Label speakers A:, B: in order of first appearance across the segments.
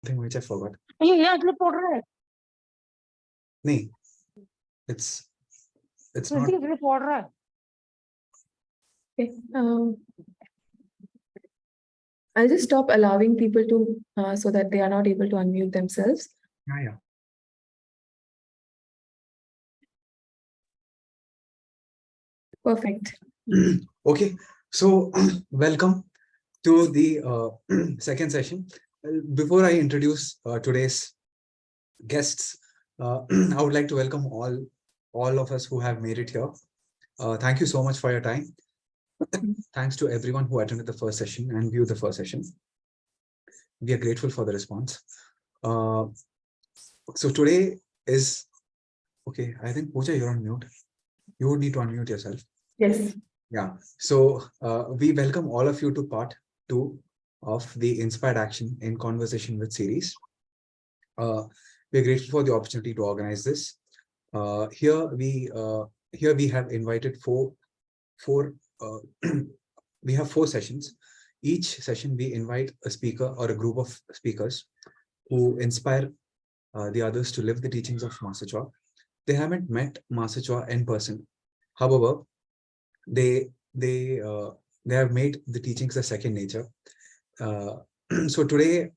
A: thing which I forgot.
B: No,
A: it's not.
C: Okay. I'll just stop allowing people to so that they are not able to unmute themselves.
A: Yeah.
C: Perfect.
A: Okay, so welcome to the second session. Before I introduce today's guests, I would like to welcome all of us who have made it here. Thank you so much for your time. Thanks to everyone who attended the first session and viewed the first session. We are grateful for the response. So today is, okay, I think Puja, you're on mute. You would need to unmute yourself.
C: Yes.
A: Yeah, so we welcome all of you to part 2 of the Inspired Action in Conversation with series. We're grateful for the opportunity to organize this. Here we have invited we have 4 sessions. Each session we invite a speaker or a group of speakers who inspire the others to live the teachings of Master Choa. They haven't met Master Choa in person. However, they have made the teachings a second nature. So today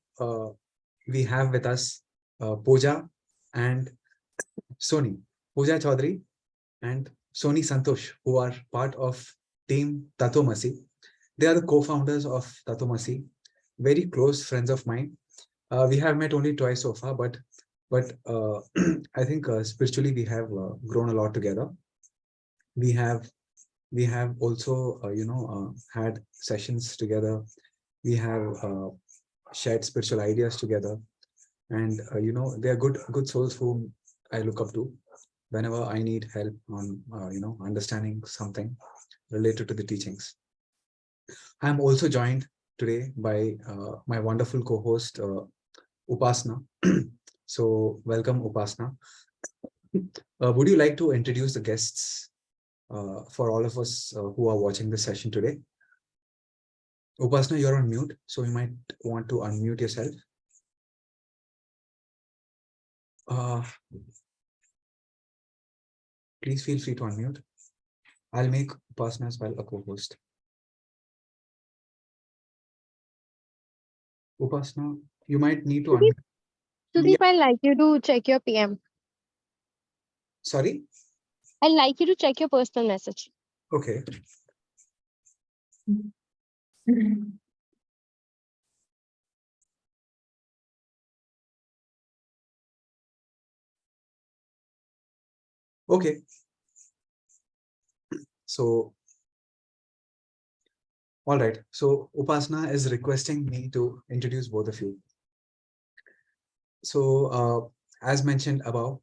A: we have with us Puja and Soni, Puja Choudhury and Soni Santhosh, who are part of team Tatomasi. They are the co-founders of Tatomasi, very close friends of mine. We have met only twice so far, but I think spiritually we have grown a lot together. We have also had sessions together. We have shared spiritual ideas together, and they are good souls whom I look up to whenever I need help on understanding something related to the teachings. I'm also joined today by my wonderful co-host Upasna. So welcome, Upasna. Would you like to introduce the guests for all of us who are watching this session today? Upasna, you're on mute, so you might want to unmute yourself. Please feel free to unmute. I'll make Upasna as well a co-host. Upasna, you might need to unmute.
B: Sudeep, I'd like you to check your PM.
A: Sorry?
B: I'd like you to check your personal message.
A: Okay. Okay. So, all right. So Upasna is requesting me to introduce both of you. So, as mentioned earlier,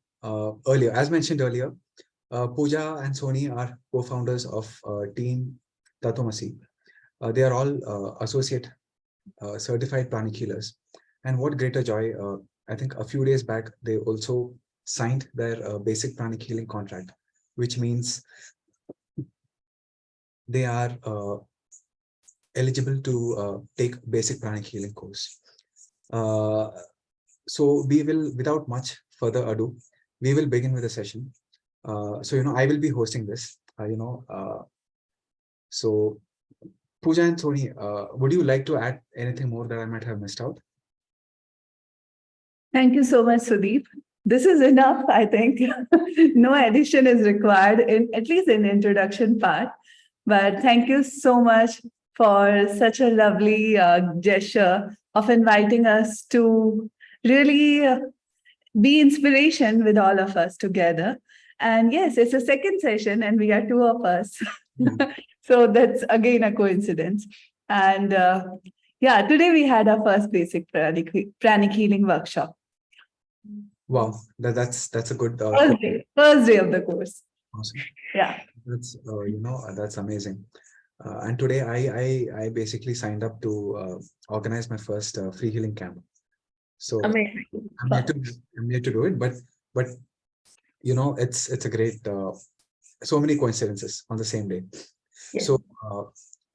A: Puja and Soni are co-founders of Team Tatomasi. They are all associate certified pranic healers. And what greater joy, I think a few days back, they also signed their basic pranic healing contract, which means they are eligible to take basic pranic healing course. So we will, without much further ado, we will begin with the session. So, I will be hosting this, so Puja and Soni, would you like to add anything more that I might have missed out?
D: Thank you so much, Sudeep. This is enough, I think. No addition is required, at least in the introduction part. But thank you so much for such a lovely gesture of inviting us to really be inspiration with all of us together. And yes, it's a second session and we are 2 of us. So that's again a coincidence. And today we had our first basic pranic healing workshop.
A: Wow, that's a good
D: first day of the course.
A: Awesome.
D: Yeah,
A: that's that's amazing. And today I basically signed up to organize my first free healing camp. So
D: amazing.
A: I'm yet to do it, but it's a great so many coincidences on the same day. Yes.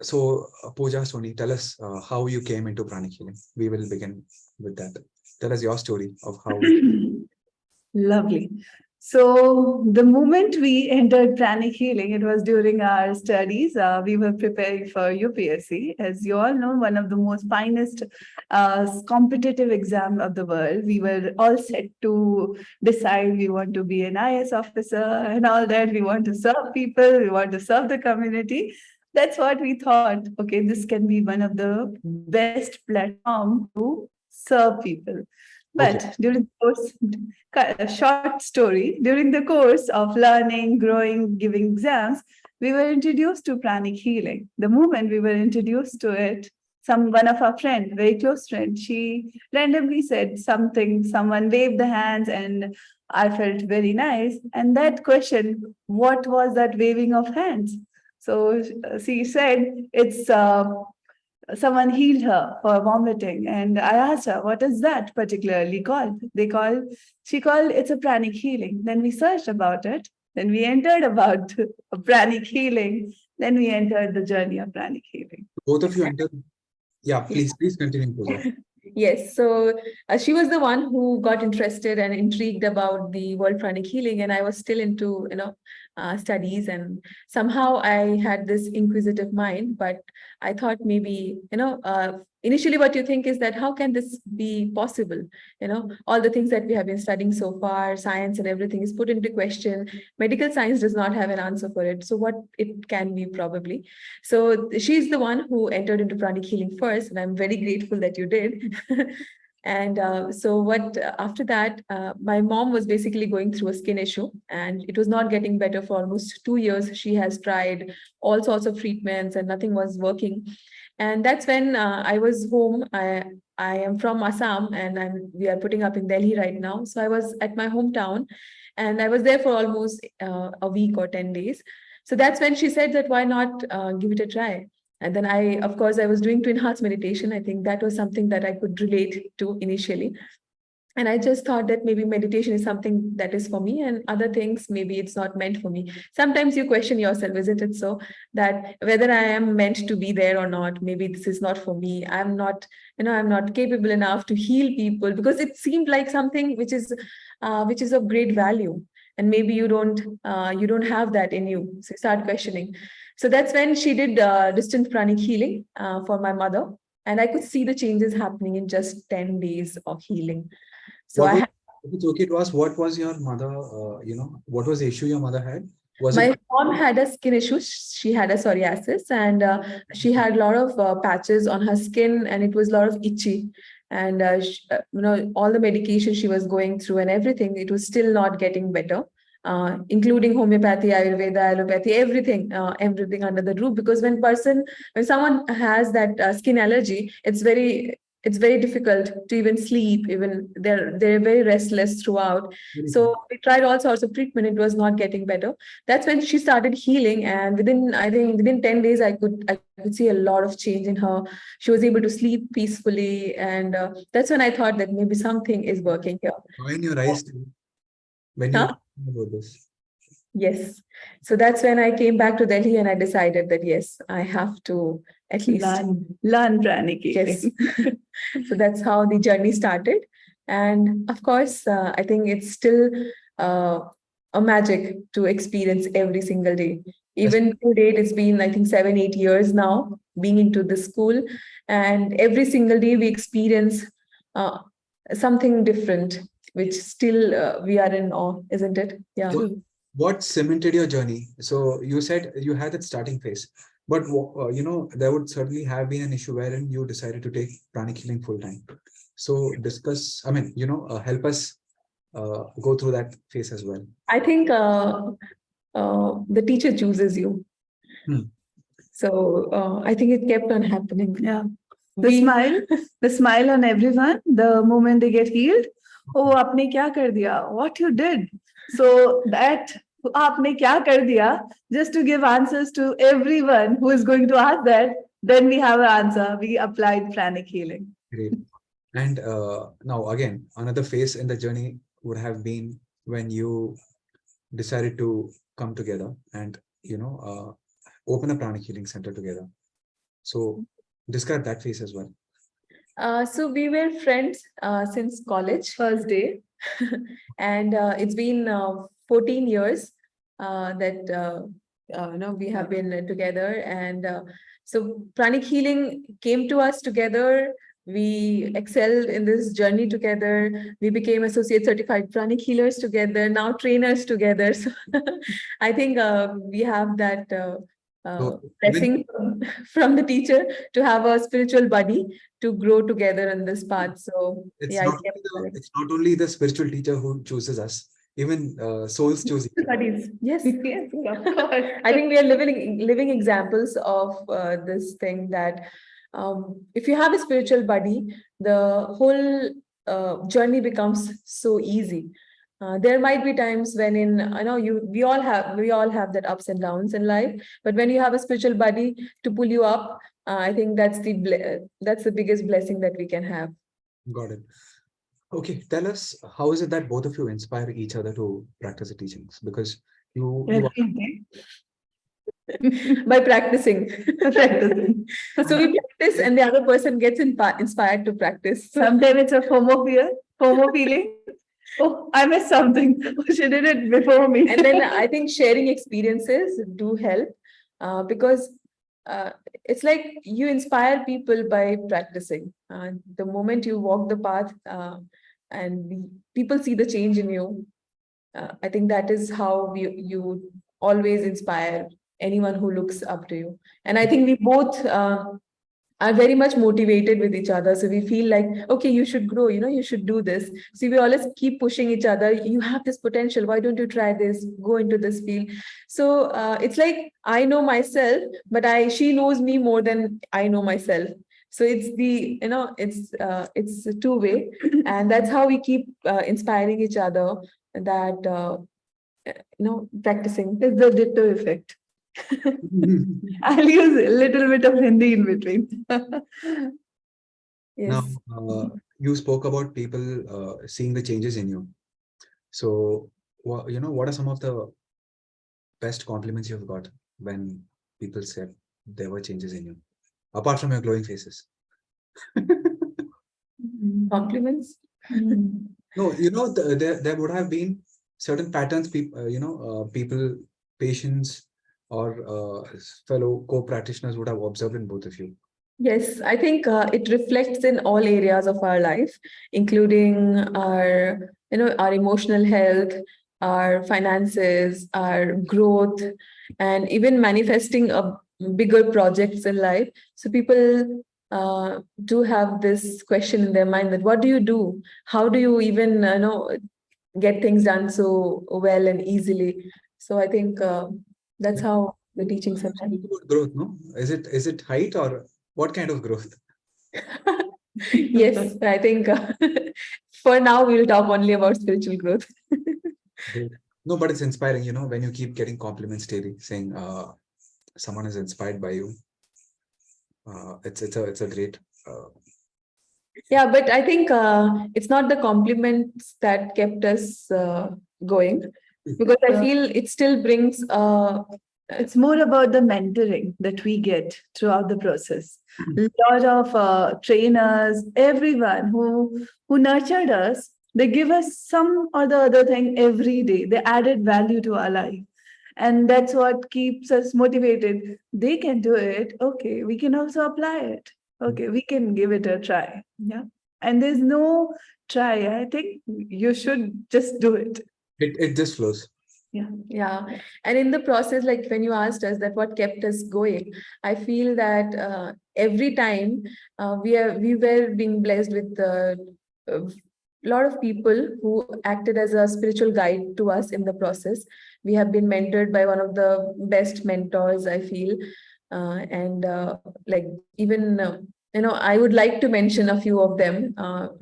A: So Puja, Soni, tell us how you came into pranic healing. We will begin with that. tell us your story of how.
D: Lovely. So the moment we entered Pranic Healing, it was during our studies. We were preparing for UPSC. As you all know, one of the most finest competitive exam of the world. We were all set to decide we want to be an IS officer and all that. We want to serve people. We want to serve the community. That's what we thought. Okay, this can be one of the best platform to serve people.
A: Okay.
D: But during the course, a short story, during the course of learning, growing, giving exams, we were introduced to pranic healing. The moment we were introduced to it, one of our friend, very close friend, she randomly said something, someone waved the hands, and I felt very nice. And that question, what was that waving of hands? So she said, it's someone healed her for vomiting. And I asked her, what is that particularly called? She called it's a pranic healing. Then we searched about it. Then we entered about pranic healing. Then we entered the journey of pranic healing.
A: Both of you entered. Yeah, please continue, Puja.
C: Yes, so she was the one who got interested and intrigued about the world pranic healing, and I was still into studies, and somehow I had this inquisitive mind. But I thought maybe initially what you think is that how can this be possible? All the things that we have been studying so far, science and everything is put into question. Medical science does not have an answer for it. So what it can be probably. So she's the one who entered into pranic healing first, and I'm very grateful that you did. And after that, my mom was basically going through a skin issue, and it was not getting better for almost 2 years. She has tried all sorts of treatments and nothing was working. And that's when I was home. I am from Assam, and we are putting up in Delhi right now. So I was at my hometown, and I was there for almost a week or 10 days. So that's when she said that why not give it a try. And then of course, I was doing twin hearts meditation. I think that was something that I could relate to initially. And I just thought that maybe meditation is something that is for me, and other things, maybe it's not meant for me. Sometimes you question yourself, isn't it so? That whether I am meant to be there or not, maybe this is not for me. I'm not capable enough to heal people, because it seemed like something which is of great value. And maybe you don't have that in you. So you start questioning. So that's when she did distant pranic healing for my mother. And I could see the changes happening in just 10 days of healing. So
A: If it's okay to ask, what was your mother, what was the issue your mother had?
C: My mom had a skin issue. She had a psoriasis, and she had a lot of patches on her skin, and it was a lot of itchy. And all the medication she was going through and everything, it was still not getting better. Including homeopathy, Ayurveda, allopathy, everything under the roof. Because when someone has that skin allergy, it's very difficult to even sleep. Even they're very restless throughout. So we tried all sorts of treatment. It was not getting better. That's when she started healing, and within 10 days, I could see a lot of change in her. She was able to sleep peacefully, and that's when I thought that maybe something is working here.
A: Joy in your eyes when you
C: Huh?
A: about this.
C: Yes. So that's when I came back to Delhi, and I decided that, yes, I have to at least
D: learn pranic healing.
C: Yes. So that's how the journey started. And of course, I think it's still a magic to experience every single day. Even to date, it's been, I think, 7-8 years now being into the school. And every single day we experience something different, which still we are in awe, isn't it? Yeah.
A: What cemented your journey? So you said you had that starting phase, but there would certainly have been an issue wherein you decided to take pranic healing full time. So help us go through that phase as well.
C: I think the teacher chooses you. So I think it kept on happening.
D: Yeah. The smile on everyone, the moment they get healed. Oh, aapne kya kar diya? What you did? So that aapne kya kar diya? Just to give answers to everyone who is going to ask that, then we have an answer. We applied pranic healing.
A: Great. And now again, another phase in the journey would have been when you decided to come together and open a pranic healing center together. So describe that phase as well.
C: So we were friends since college.
D: First day.
C: And it's been 14 years that we have been together. And so Pranic Healing came to us together. We excelled in this journey together. We became associate certified Pranic healers together, now trainers together. So I think we have that
A: So
C: blessing from the teacher to have a spiritual buddy to grow together in this path. So
A: it's
C: yeah,
A: not
C: it kept
A: only
C: going.
A: it's not only the spiritual teacher who chooses us, even souls choose each other.
D: Studies.
C: Yes.
D: Yes, of course.
C: I think we are living examples of this thing that if you have a spiritual buddy, the whole journey becomes so easy. There might be times when I know we all have that ups and downs in life, but when you have a spiritual buddy to pull you up, I think that's the biggest blessing that we can have.
A: Got it. Okay, tell us, how is it that both of you inspire each other to practice the teachings? Because you
D: Every day.
C: By practicing.
D: Practicing.
C: So we practice and the other person gets inspired to practice.
D: Sometimes it's a FOMO feeling. Oh, I missed something. She did it before me.
C: And then I think sharing experiences do help because uh, it's like you inspire people by practicing. The moment you walk the path and people see the change in you, I think that is how you always inspire anyone who looks up to you. And I think we both are very much motivated with each other. So we feel like, okay, you should grow, you should do this. So we always keep pushing each other. You have this potential. Why don't you try this? Go into this field. So it's like I know myself, but she knows me more than I know myself. So it's it's a two-way, and that's how we keep inspiring each other. That practicing.
D: It's the ditto effect. I'll use a little bit of Hindi in between.
A: now
C: Yes.
A: you spoke about people seeing the changes in you. So what are some of the best compliments you've got when people said there were changes in you, apart from your glowing faces?
C: Compliments.
A: No, there would have been certain patterns, people, patients, or fellow co-practitioners would have observed in both of you.
C: Yes, I think it reflects in all areas of our life, including our emotional health, our finances, our growth, and even manifesting a bigger projects in life. So people do have this question in their mind that what do you do? How do you even get things done so well and easily? So I think that's how the teachings have been.
A: Growth, no? Is it height or what kind of growth?
C: Yes, I think for now we'll talk only about spiritual growth.
A: No, but it's inspiring, when you keep getting compliments daily, saying someone is inspired by you. It's a great.
C: Yeah, but I think it's not the compliments that kept us going, because I feel it still brings.
D: It's more about the mentoring that we get throughout the process. A lot of trainers, everyone who nurtured us, they give us some or the other thing every day. They added value to our life. And that's what keeps us motivated. They can do it. Okay, we can also apply it. Okay, we can give it a try. Yeah. And there's no try. I think you should just do it.
A: It just flows.
C: Yeah. And in the process, like when you asked us that what kept us going, I feel that every time we were being blessed with a lot of people who acted as a spiritual guide to us in the process. We have been mentored by one of the best mentors, I feel. And like even I would like to mention a few of them.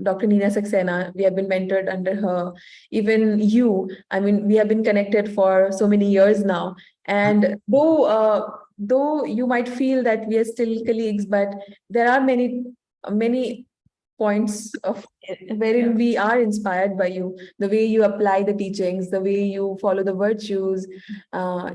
C: Dr. Nina Saxena, we have been mentored under her. Even you, I mean, we have been connected for so many years now. And though you might feel that we are still colleagues, but there are many points of wherein we are inspired by you, the way you apply the teachings, the way you follow the virtues,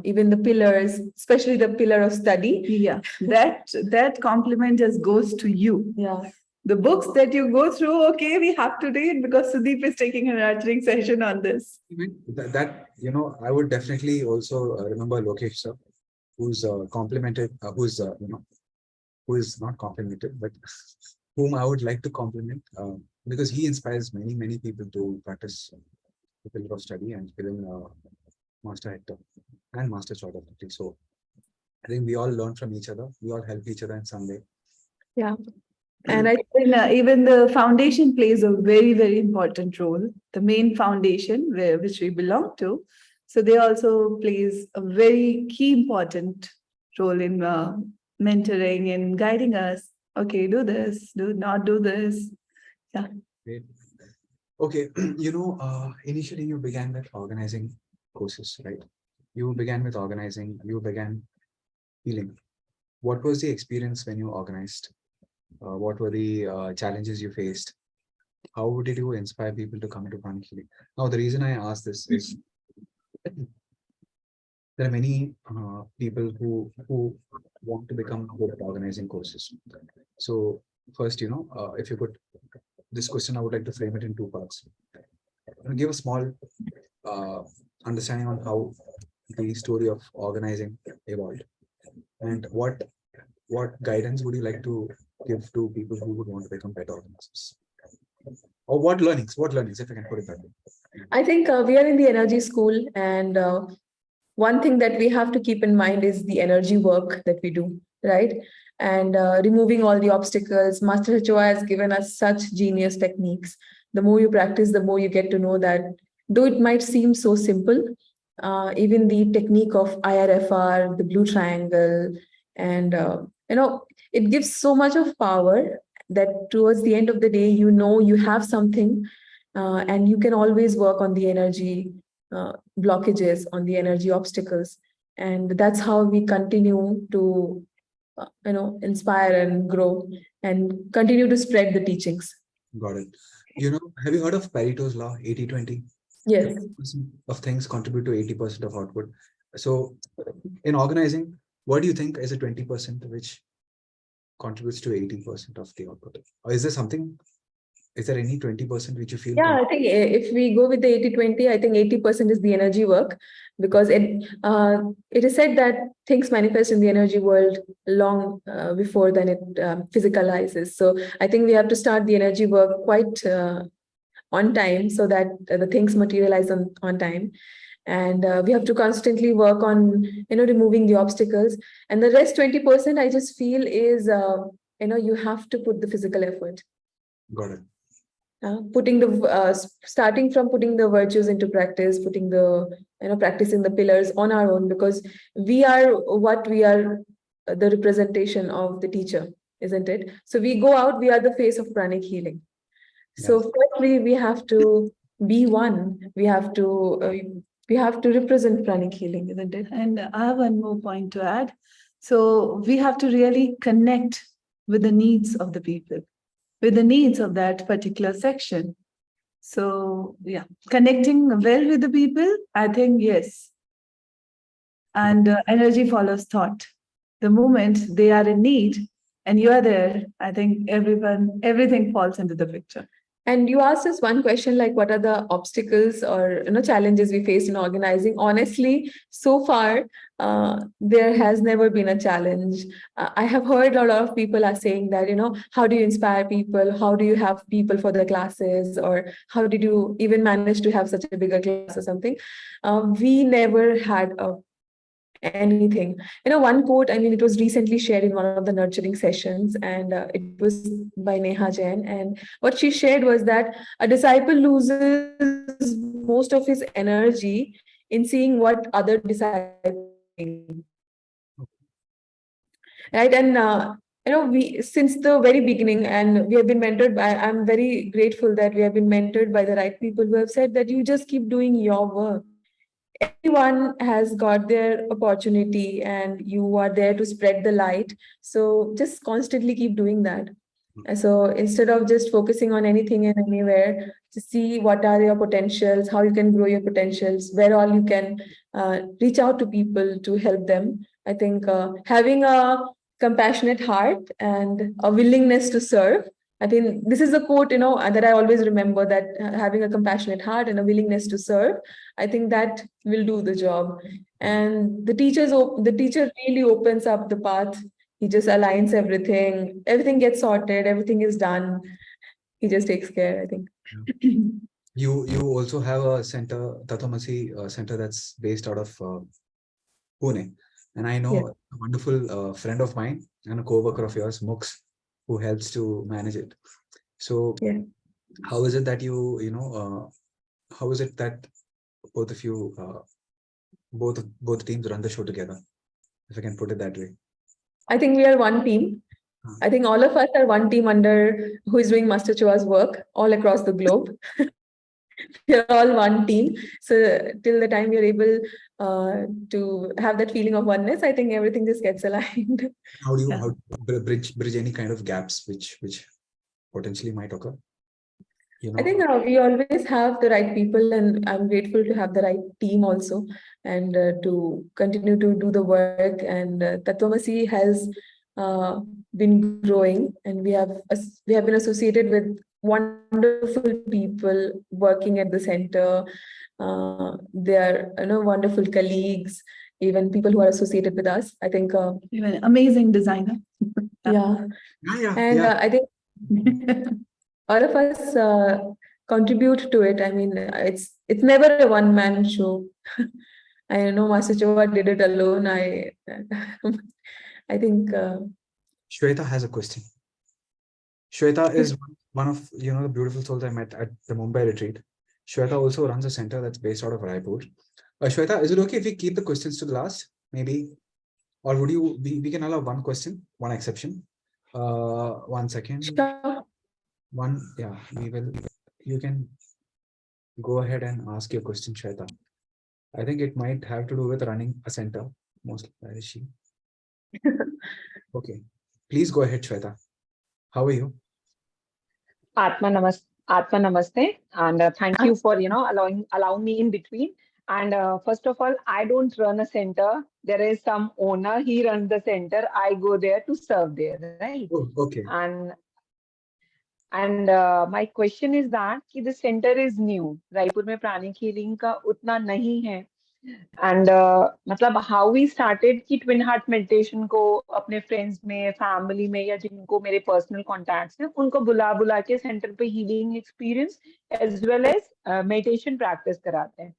C: even the pillars, especially the pillar of study.
D: Yeah, that compliment just goes to you.
C: Yeah.
D: the books that you go through, okay, we have to read because Sudeep is taking a nurturing session on this.
A: Even that, I would definitely also remember Lokesh sir, who's complimented, who is not complimented, but whom I would like to compliment because he inspires many people to practice the pillar of study and even Master Hector and Master Choa definitely. So I think we all learn from each other. We all help each other in some way.
C: Yeah. And I
D: Even the foundation plays a very important role. The main foundation which we belong to, so they also plays a very key important role in mentoring and guiding us. Okay, do this, do not do this. Yeah.
A: Great. Okay, initially you began with organizing courses, right? You began healing. What was the experience when you organized? What were the challenges you faced? How did you inspire people to come to Pranic Healing? Now, the reason I ask this is there are many people who want to become good at organizing courses. So first, if you could, this question I would like to frame it in two parts. Give a small understanding on how the story of organizing evolved, and what guidance would you like to give to people who would want to become better organizers, or what learnings, if I can put it that way.
C: I think we are in the energy school, and one thing that we have to keep in mind is the energy work that we do, right? And removing all the obstacles. Master Choa has given us such genius techniques. The more you practice, the more you get to know that, though it might seem so simple, even the technique of IRFR, the blue triangle, and it gives so much of power that towards the end of the day, you have something, and you can always work on the energy blockages, on the energy obstacles, and that's how we continue to inspire and grow and continue to spread the teachings.
A: Got it. Have you heard of Pareto's law, 80-20?
C: Yes.
A: 20% of things contribute to 80% of output. So in organizing, what do you think is a 20% which contributes to 80% of the output? Or is there any 20% which you feel?
C: Yeah, I think if we go with the 80-20, I think 80% is the energy work, because it is said that things manifest in the energy world long before then it physicalizes. So I think we have to start the energy work quite on time, so that the things materialize on time. And we have to constantly work on removing the obstacles, and the rest 20% I just feel is you have to put the physical effort.
A: Got it.
C: Starting from putting the virtues into practice, putting the practicing the pillars on our own, because we are the representation of the teacher, isn't it? So we go out, we are the face of Pranic Healing.
A: Yes.
C: So firstly, we have to be one. We have to represent Pranic Healing, isn't it?
D: And I have one more point to add. So we have to really connect with the needs of the people, with the needs of that particular section. So yeah, connecting well with the people, I think, yes. And energy follows thought. The moment they are in need and you are there, I think everything falls into the picture.
C: And you asked us one question, like what are the obstacles or challenges we face in organizing? Honestly, so far, there has never been a challenge. I have heard a lot of people are saying that, how do you inspire people? How do you have people for the classes? Or how did you even manage to have such a bigger class or something? We never had anything. One quote, I mean, it was recently shared in one of the nurturing sessions, and it was by Neha Jain. And what she shared was that a disciple loses most of his energy in seeing what other disciples are doing. Right. And we, since the very beginning, and we have been mentored by, I'm very grateful that we have been mentored by the right people who have said that you just keep doing your work. Everyone has got their opportunity and you are there to spread the light. So just constantly keep doing that. And so instead of just focusing on anything and anywhere, to see what are your potentials, how you can grow your potentials, where all you can reach out to people to help them. I think having a compassionate heart and a willingness to serve I think this is a quote, that I always remember, that having a compassionate heart and a willingness to serve, I think that will do the job. And the teacher really opens up the path. He just aligns everything. Everything gets sorted. Everything is done. He just takes care, I think.
A: You also have a center, Tathomasi center, that's based out of Pune. And I know
C: Yeah.
A: a wonderful friend of mine and a co-worker of yours, Mux, who helps to manage it. So
C: Yeah.
A: how is it that how is it that both of you, both teams run the show together, if I can put it that way?
C: I think we are one team. I think all of us are one team under who is doing Master Choa's work all across the globe. We are all one team. So till the time we are able to have that feeling of oneness, I think everything just gets aligned.
A: How do you
D: Yeah.
A: how do you bridge any kind of gaps which potentially might occur?
C: I think we always have the right people, and I'm grateful to have the right team also, and to continue to do the work. And Tatvamasi has been growing, and we have been associated with wonderful people working at the center. They are, wonderful colleagues, even people who are associated with us. I think,
D: You're an amazing designer.
C: yeah,
A: yeah.
C: and I think all of us contribute to it. I mean, it's never a one-man show. I know Master Choa did it alone. I think
A: Shweta has a question. Shweta is one of the beautiful souls I met at the Mumbai retreat. Shweta also runs a center that's based out of Raipur. Shweta, is it okay if we keep the questions to the last, maybe? Or would you, we can allow one question, one exception. 1 second.
C: sure.
A: Yeah, you can go ahead and ask your question, Shweta. I think it might have to do with running a center. Mostly, where is she? Okay. Please go ahead, Shweta. How are you?
E: Atma Namaste, and thank you for allowing me in between. And first of all, I don't run a center. There is some owner. He runs the center. I go there to serve there, right?
A: Oh, okay.
E: And my question is that कि the center is new. Raipur में प्राणिक healing का उतना नहीं है. And मतलब how we started कि twin heart meditation को अपने friends में, family में या जिनको मेरे personal contacts हैं, उनको बुला के center पे healing experience as well as meditation practice कराते हैं.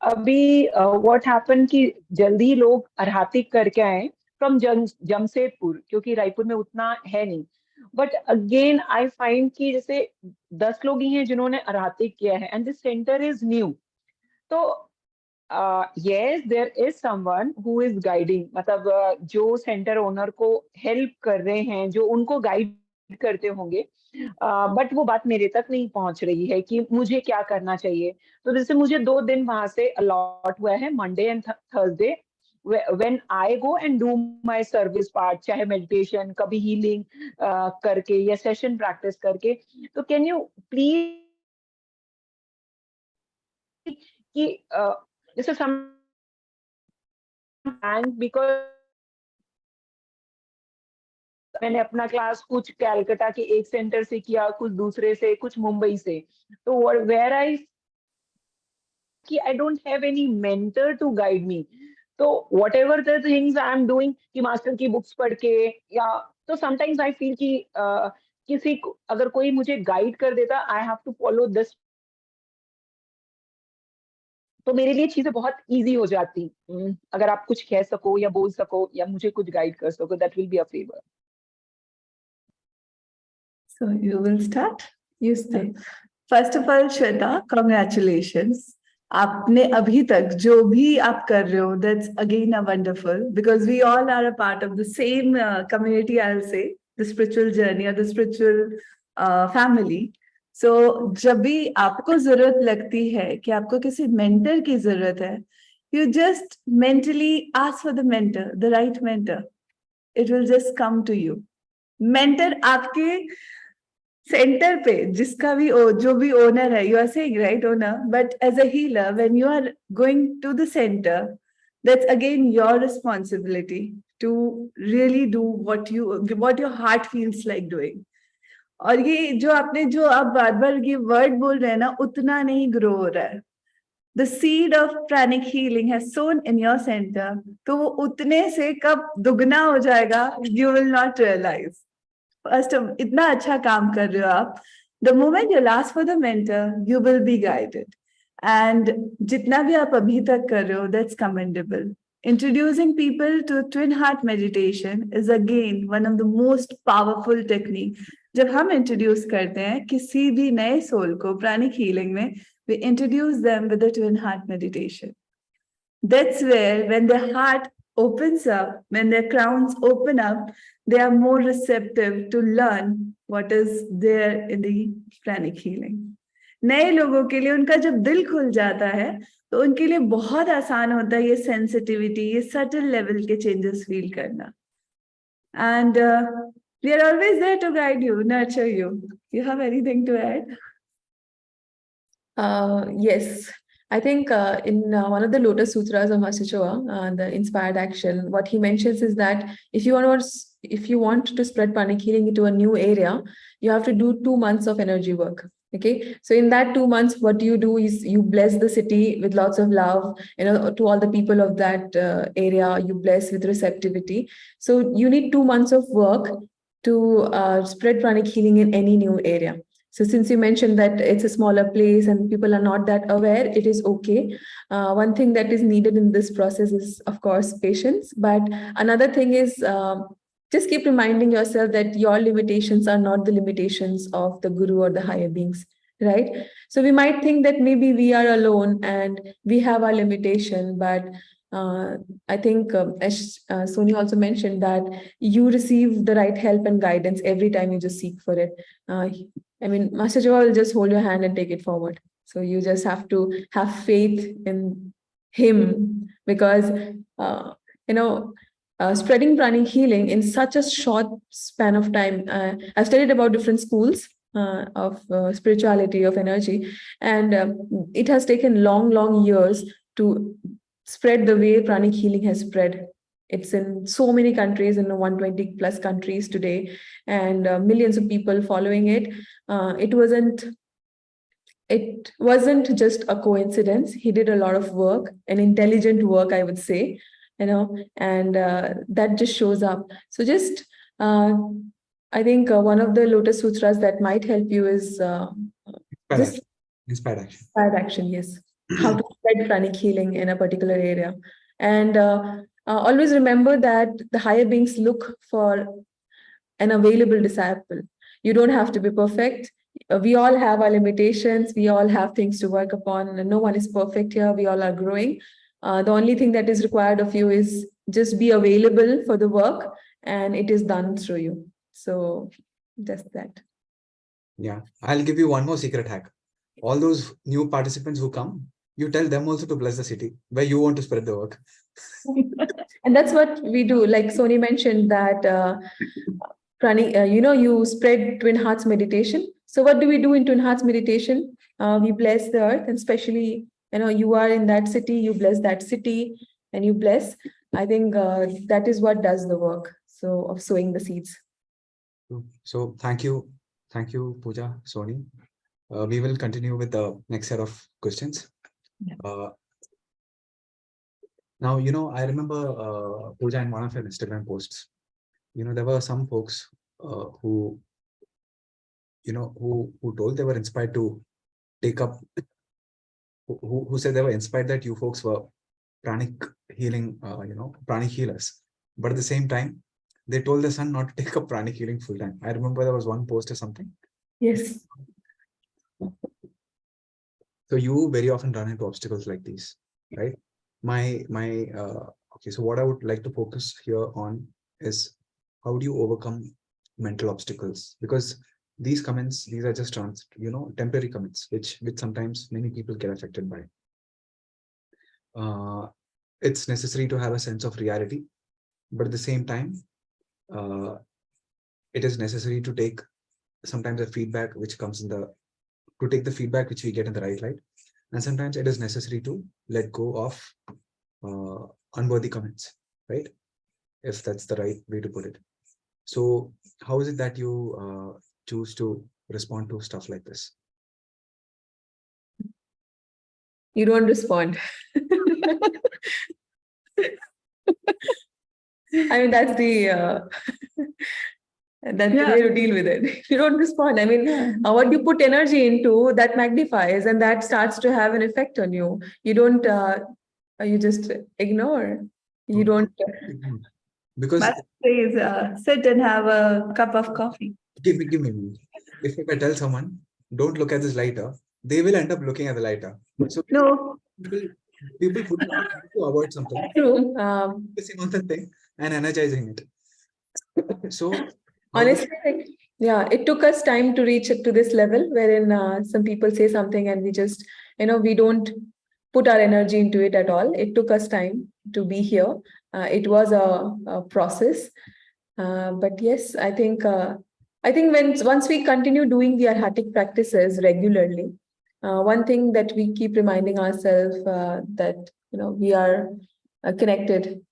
E: अभी what happened कि जल्दी लोग आध्यात्मिक करके आए from जमशेदपुर, क्योंकि रायपुर में उतना है नहीं. But again, I find कि जैसे 10 लोग ही हैं जिन्होंने आध्यात्मिक किया है, and this center is new. तो yes, there is someone who is guiding, मतलब जो सेंटर ओनर को हेल्प कर रहे हैं, जो उनको गाइड करते होंगे, बट वो बात मेरे तक नहीं पहुंच रही है कि मुझे क्या करना चाहिए. तो जैसे मुझे 2 दिन वहां से अलॉट हुआ है, Monday and Thursday, when I go and do my service part, चाहे मेडिटेशन, कभी हीलिंग करके या सेशन प्रैक्टिस करके. तो कैन यू प्लीज कि जैसे बिकॉज मैंने अपना क्लास कुछ कैलकाटा के एक सेंटर से किया, कुछ दूसरे से, कुछ मुंबई से. तो where I don't have any mentor to guide me. So whatever the things I am doing, कि मास्टर की बुक्स पढ़ के, या तो sometimes I feel कि अगर कोई मुझे गाइड कर देता, I have to follow this. तो मेरे लिए चीजें बहुत इजी हो जाती. अगर आप कुछ कह सको या बोल सको या मुझे कुछ गाइड कर सको, that will be a favor.
D: So you will start?
C: You start.
D: First of all, Shweta, congratulations. आपने अभी तक जो भी आप कर रहे हो, that's again a wonderful, because we all are a part of the same community, I'll say, the spiritual journey or the spiritual family. So जब भी आपको जरूरत लगती है कि आपको किसी mentor की जरूरत है, you just mentally ask for the mentor, the right mentor. It will just come to you. Mentor आपके सेंटर पे जिसका भी जो भी ओनर है, you are saying right owner, but as a healer when you are going to the center, that's again your responsibility to really do what your heart feels like doing. और ये जो आपने जो आप बार बार ये वर्ड बोल रहे हैं ना, उतना नहीं ग्रो हो रहा है. The seed of pranic healing has sown in your center. तो वो उतने से कब दुगना हो जाएगा, you will not realize. First, इतना अच्छा काम कर रहे हो आप. The moment you'll ask for the mentor, you will be guided. And जितना भी आप अभी तक कर रहे हो, that's commendable. Introducing people to twin heart meditation is again one of the most powerful technique. जब हम introduce करते हैं किसी भी नए soul को pranic healing में, we introduce them with the twin heart meditation. That's where when their heart opens up, when their crowns open up, they are more receptive to learn what is there in the pranic healing. नए लोगों के लिए उनका जब दिल खुल जाता है तो उनके लिए बहुत आसान होता है ये सेंसिटिविटी, ये सटल लेवल के चेंजेस फील करना. And we are always there to guide you, nurture you. You have anything to add?
C: Yes, I think in one of the Lotus Sutras of Master Choa, the inspired action, what he mentions is that if you want to spread pranic healing into a new area, you have to do 2 months of energy work. Okay, so in that 2 months, what you do is you bless the city with lots of love, to all the people of that area. You bless with receptivity. So you need 2 months of work to spread pranic healing in any new area. So since you mentioned that it's a smaller place and people are not that aware, it is okay. One thing that is needed in this process is, of course, patience. But another thing is just keep reminding yourself that your limitations are not the limitations of the guru or the higher beings, right? So we might think that maybe we are alone and we have our limitation, but I think, as Soni also mentioned, that you receive the right help and guidance every time you just seek for it. I mean, Master Choa will just hold your hand and take it forward. So you just have to have faith in him, because, spreading pranic healing in such a short span of time. I've studied about different schools of spirituality, of energy, and it has taken long years to spread the way pranic healing has spread. It's in so many countries, in 120 plus countries today, and millions of people following it. It wasn't just a coincidence. He did a lot of work, an intelligent work, I would say, and that just shows up. So just, I think one of the Lotus Sutras that might help you is
A: Inspired action.
C: inspired action, yes. How to spread pranic healing in a particular area. And always remember that the higher beings look for an available disciple. You don't have to be perfect. We all have our limitations. We all have things to work upon. And no one is perfect here. We all are growing. The only thing that is required of you is just be available for the work, and it is done through you. So just that.
A: Yeah, I'll give you one more secret hack. All those new participants who come, you tell them also to bless the city where you want to spread the work.
C: And that's what we do. Like Soni mentioned that you spread twin hearts meditation. So what do we do in twin hearts meditation? We bless the earth, and especially, you are in that city, you bless that city, and you bless. I think that is what does the work. So of sowing the seeds.
A: So thank you, Puja, Soni. We will continue with the next set of questions.
C: Yeah.
A: Now, I remember Puja in one of her Instagram posts. There were some folks who told they were inspired to take up, who said they were inspired that you folks were pranic healing, pranic healers. But at the same time, they told their son not to take up pranic healing full time. I remember there was one post or something.
C: Yes.
A: So you very often run into obstacles like these, right? Okay, so what I would like to focus here on is how do you overcome mental obstacles? Because these are just temporary comments, which sometimes many people get affected by. It's necessary to have a sense of reality, but at the same time, it is necessary to take sometimes the feedback which comes to take the feedback which we get in the right light. And sometimes it is necessary to let go of unworthy comments, right? If that's the right way to put it. So how is it that you choose to respond to stuff like this?
C: You don't respond. I mean, that's the way to deal with it. You don't respond. I mean, what you put energy into, that magnifies, and that starts to have an effect on you. You don't, you just ignore. You don't.
A: Because
D: Master says, sit and have a cup of coffee.
A: give me. If I tell someone, don't look at this lighter, they will end up looking at the lighter. So
D: No,
A: people put to avoid something,
C: True.
A: focusing on the thing and energizing it. So
C: Honestly, like, yeah, it took us time to reach it to this level wherein some people say something and we just, we don't put our energy into it at all. It took us time to be here. It was a process. But yes, I think once we continue doing the arhatic practices regularly, one thing that we keep reminding ourselves that we are connected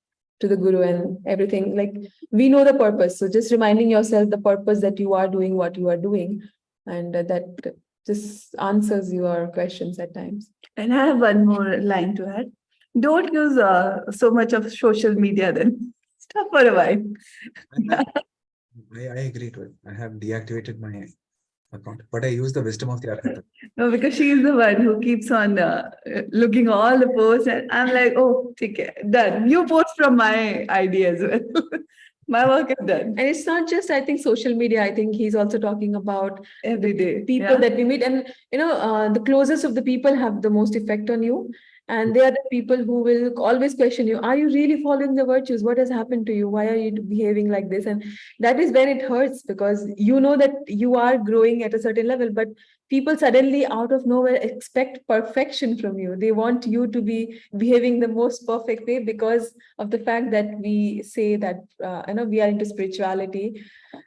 C: to the Guru and everything. Like, we know the purpose. So just reminding yourself the purpose that you are doing what you are doing, and that just answers your questions at times.
D: and I have one more line to add. Don't use so much of social media then. Stop for a while.
A: I agree to it. I have deactivated my account, but I use the wisdom of the Arhat.
D: No, because she is the one who keeps on looking all the posts, and I'm like, oh, okay, done. You post from my idea as well. My work is done
C: And it's not just, I think, social media. I think he's also talking about
D: every day.
C: people
D: Yeah.
C: that we meet, and the closest of the people have the most effect on you, and they are the people who will always question you, are you really following the virtues? What has happened to you? Why are you behaving like this? And that is when it hurts, because you know that you are growing at a certain level, but people suddenly out of nowhere expect perfection from you. They want you to be behaving the most perfect way because of the fact that we say that we are into spirituality.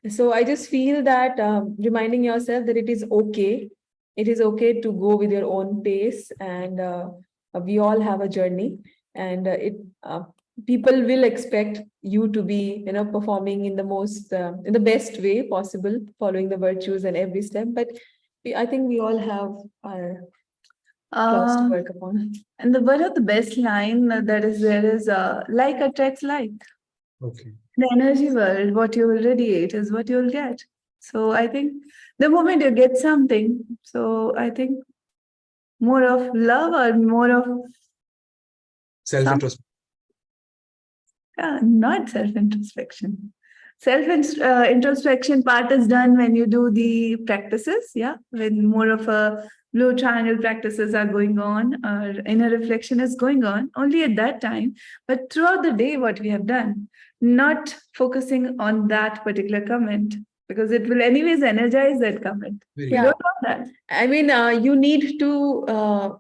C: So I just feel that reminding yourself that it is okay. It is okay to go with your own pace, and we all have a journey, and people will expect you to be, performing in the most, in the best way possible, following the virtues and every step. But I think we all have our flaws to work upon.
D: And one of the best line that is there is like attracts like.
A: Okay.
D: The energy world, what you will radiate is what you'll get. So I think the moment you get something, so I think more of love or more of
A: Self-introspection.
D: not self-introspection. Self-introspection part is done when you do the practices, when more of a blue triangle practices are going on, or inner reflection is going on, only at that time. But throughout the day, what we have done, not focusing on that particular comment, because it will anyways energize that comment.
A: Very
D: We
C: Yeah.
D: don't want that.
C: I mean, you need to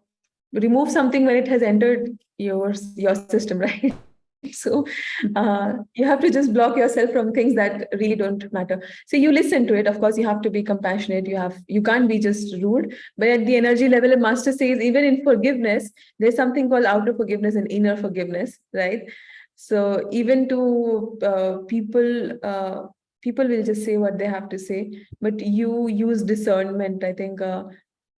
C: remove something when it has entered your system, right? So you have to just block yourself from things that really don't matter. So you listen to it. Of course, you have to be compassionate. You can't be just rude. But at the energy level, a master says, even in forgiveness, there's something called outer forgiveness and inner forgiveness, right? So even to people will just say what they have to say, but you use discernment. I think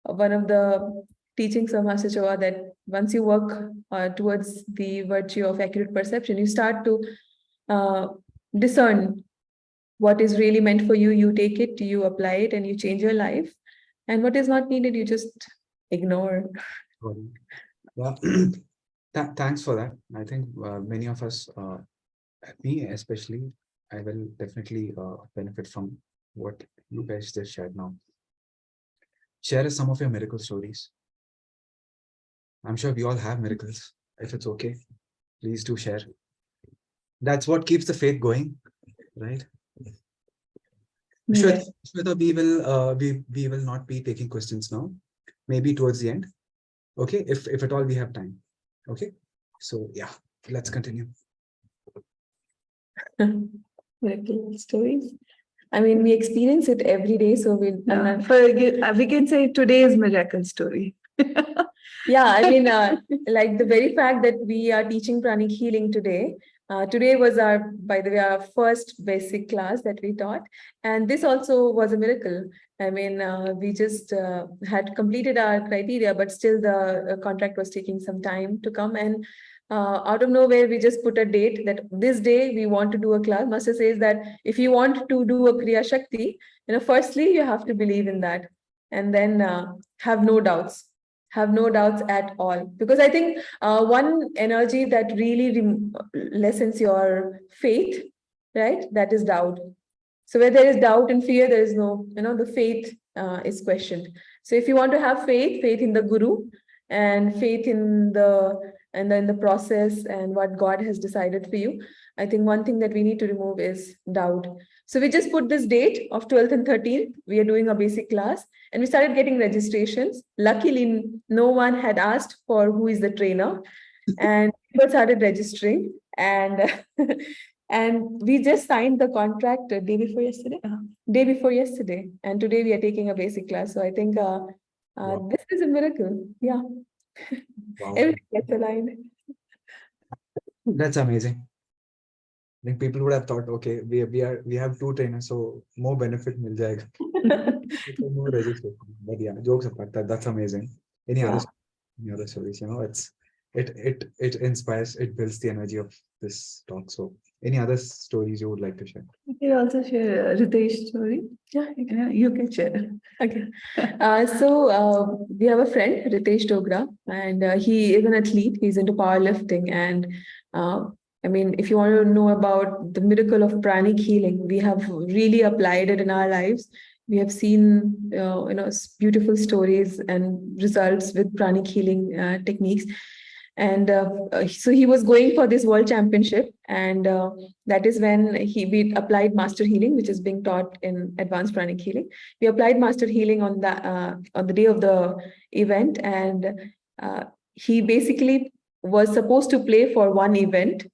C: one of the teachings of Master Choa, that once you work towards the virtue of accurate perception, you start to discern what is really meant for you. You take it, you apply it, and you change your life. And what is not needed, you just ignore.
A: Yeah. Thanks for that. I think many of us, me especially, I will definitely benefit from what you guys just shared now. Share us some of your miracle stories. I'm sure we all have miracles. If it's okay, please do share. That's what keeps the faith going, right?
D: Yes.
A: Shweta, we will not be taking questions now. Maybe towards the end. Okay, if at all we have time. Okay, so yeah, let's continue.
C: Miracle stories. I mean, we experience it every day, so we
D: can say today's miracle story.
C: Yeah, I mean, like the very fact that we are teaching Pranic Healing today, Today was by the way, our first basic class that we taught. And this also was a miracle. I mean, we just had completed our criteria, but still the contract was taking some time to come. And out of nowhere, we just put a date that this day we want to do a class. Master says that if you want to do a Kriya Shakti, firstly, you have to believe in that. And then have no doubts. Have no doubts at all. Because I think one energy that really lessens your faith, right? That is doubt. So where there is doubt and fear, there is no, the faith is questioned. So if you want to have faith, faith in the Guru and faith in the process and what God has decided for you, I think one thing that we need to remove is doubt. So we just put this date of 12th and 13th. We are doing a basic class and we started getting registrations. Luckily, no one had asked for who is the trainer, and people started registering. And and we just signed the contract day before yesterday. Day before yesterday, and today we are taking a basic class. So I think this is a miracle. Yeah,
A: Wow.
C: everything gets aligned.
A: That's amazing. I think people would have thought, okay, we have two trainers, so more benefit mil jayega. More registration. But yeah, jokes apart, that's amazing. Any
C: Yeah.
A: other stories? It inspires, it builds the energy of this talk. So any other stories you would like to share?
D: You can also share Ritesh story.
C: Yeah.
D: You can share.
C: Okay. So we have a friend, Ritesh Dogra, and he is an athlete. He's into powerlifting. And I mean, if you want to know about the miracle of pranic healing, we have really applied it in our lives. We have seen, beautiful stories and results with pranic healing techniques. And so he was going for this world championship, and that is when we applied master healing, which is being taught in advanced pranic healing. We applied master healing on the day of the event, and he basically was supposed to play for one event.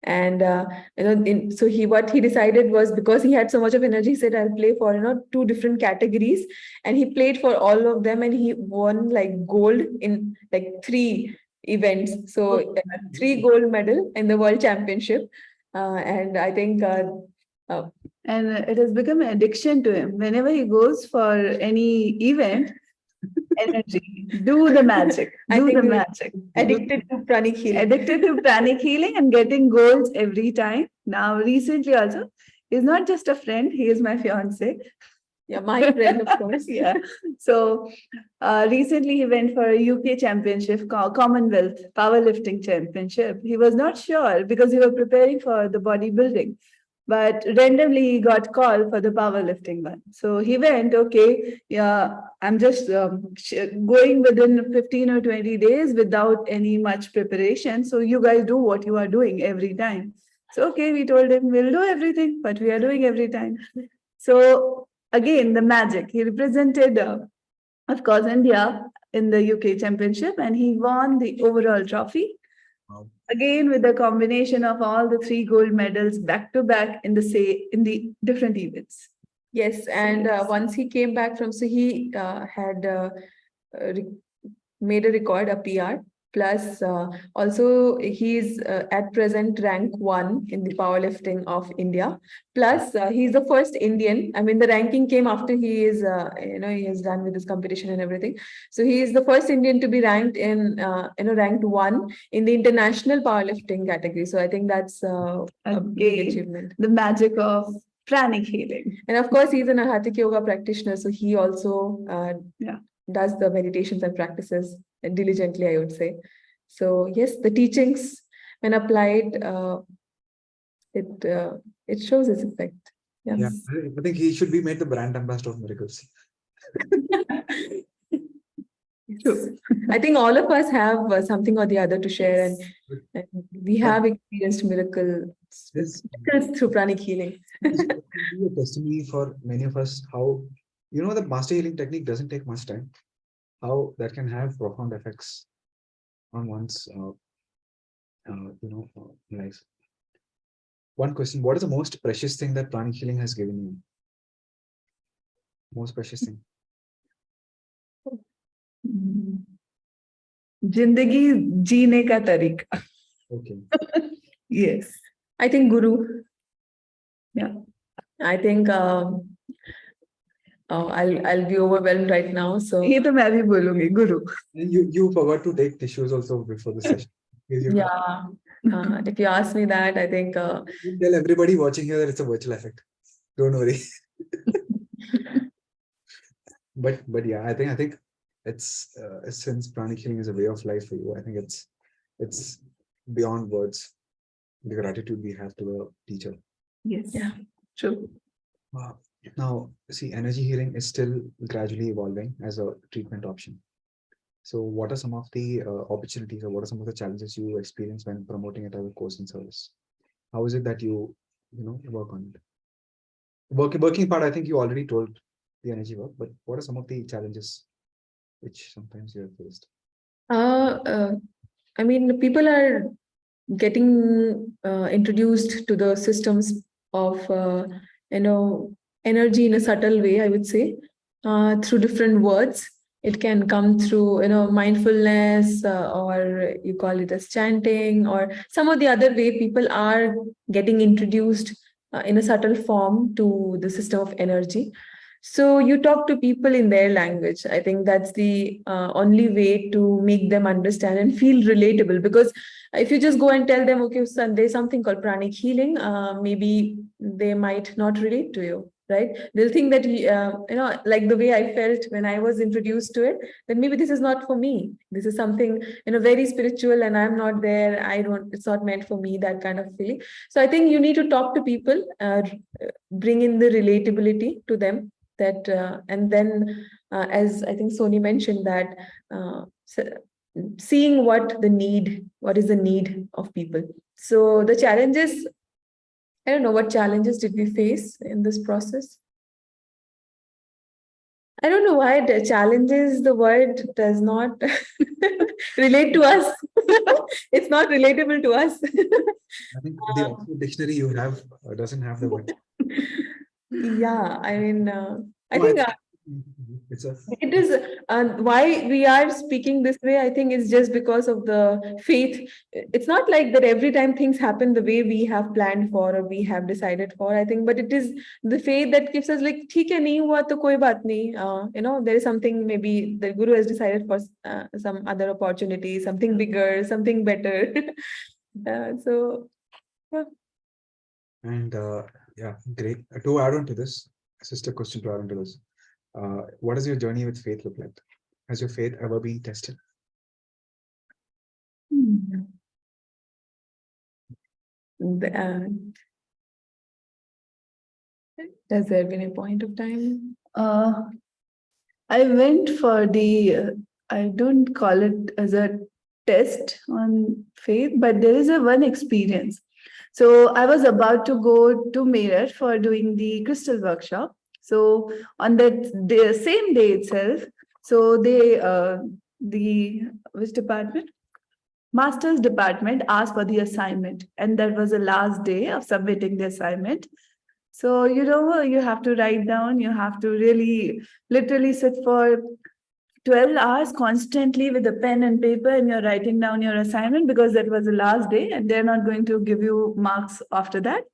C: And what he decided was, because he had so much of energy, he said, I'll play for two different categories, and he played for all of them, and he won like gold in like 3 events. So 3 gold medal in the world championship. And I think
D: And it has become an addiction to him. Whenever he goes for any event, energy, do the magic,
C: I
D: do
C: think
D: the
C: we're
D: magic.
C: addicted to pranic healing.
D: Addicted to pranic healing and getting golds every time. Now, recently also, he's not just a friend, he is my fiance.
C: Yeah, my friend, of course.
D: Yeah. So recently he went for a UK championship, Commonwealth powerlifting championship. He was not sure because he was preparing for the bodybuilding, but randomly he got called for the powerlifting one. So he went, okay, yeah, I'm just going within 15 or 20 days without any much preparation. So you guys do what you are doing every time. So, okay, we told him we'll do everything, but we are doing every time. So again, the magic. He represented, of course, India in the UK championship, and he won the overall trophy.
A: Wow.
D: Again, with the combination of all the 3 gold medals back to back in the different events.
C: Yes, and once he came back from, so he had made a record, a PR. Plus, also he's at present rank 1 in the powerlifting of India. Plus, he's the first Indian. I mean, the ranking came after he is, he has done with his competition and everything. So he is the first Indian to be ranked in, ranked 1 in the international powerlifting category. So I think that's a big achievement.
D: The magic of pranic healing.
C: And of course, he's an Hatha yoga practitioner. So he also does the meditations and practices diligently, I would say. So yes, the teachings, when applied, it shows its effect. Yes.
A: Yeah, I think he should be made the brand ambassador of miracles.
C: True. I think all of us have something or the other to share, and we have experienced miracles through pranic healing.
A: It's a testimony for many of us how, the master healing technique doesn't take much time, how that can have profound effects on one's life. One question: what is the most precious thing that pranic healing has given you? Most precious thing.
D: जिंदगी जीने का तरीका.
A: Okay.
D: Yes.
C: I think Guru.
D: Yeah.
C: I think I'll be overwhelmed right now. So
D: ये तो मैं भी बोलूंगी गुरु.
A: And you forgot to take tissues also before the session. Because you
C: yeah, if you ask me that, I think
A: you tell everybody watching here that it's a virtual effect. Don't worry. But yeah, I think it's since pranic healing is a way of life for you. I think it's beyond words. The gratitude we have to the teacher.
D: Yes.
C: Yeah.
D: True.
A: Now, see, energy healing is still gradually evolving as a treatment option. So, what are some of the opportunities, or what are some of the challenges you experience when promoting it as a course and service? How is it that you work on it? Working part, I think you already told the energy work, but what are some of the challenges which sometimes you have faced?
C: I mean, people are getting introduced to the systems of energy in a subtle way, I would say, through different words. It can come through mindfulness, or you call it as chanting, or some of the other way people are getting introduced in a subtle form to the system of energy. So you talk to people in their language. I think that's the only way to make them understand and feel relatable. Because if you just go and tell them, okay, son, there's something called pranic healing, maybe they might not relate to you, right? They'll think that like the way I felt when I was introduced to it, that maybe this is not for me. This is something very spiritual, and I'm not there. It's not meant for me. That kind of feeling. So I think you need to talk to people, bring in the relatability to them. That and then, as I think Soni mentioned, that seeing what is the need of people. So the challenges, I don't know, what challenges did we face in this process? I don't know why the challenges, the word does not relate to us. It's not relatable to us.
A: I think the Oxford dictionary you have doesn't have the word.
C: Yeah, I mean, I
A: No,
C: think
A: it's a
C: it is why we are speaking this way. I think it's just because of the faith. It's not like that every time things happen the way we have planned for or we have decided for. I think, but it is the faith that gives us like, "ठीक है, नहीं हुआ तो कोई बात नहीं." There is something, maybe the Guru has decided for some other opportunity, something bigger, something better. So, yeah.
A: And yeah, great. To add on to this, sister question to add on to this, what does your journey with faith look like? Has your faith ever been tested?
C: Has there been a point of time?
D: I went for I don't call it as a test on faith, but there is one experience. So I was about to go to Meerut for doing the crystal workshop. So on the same day itself, so which department? Master's department asked for the assignment, and that was the last day of submitting the assignment. So, you have to write down, you have to really literally sit for 12 hours constantly with a pen and paper, and you're writing down your assignment because that was the last day and they're not going to give you marks after that.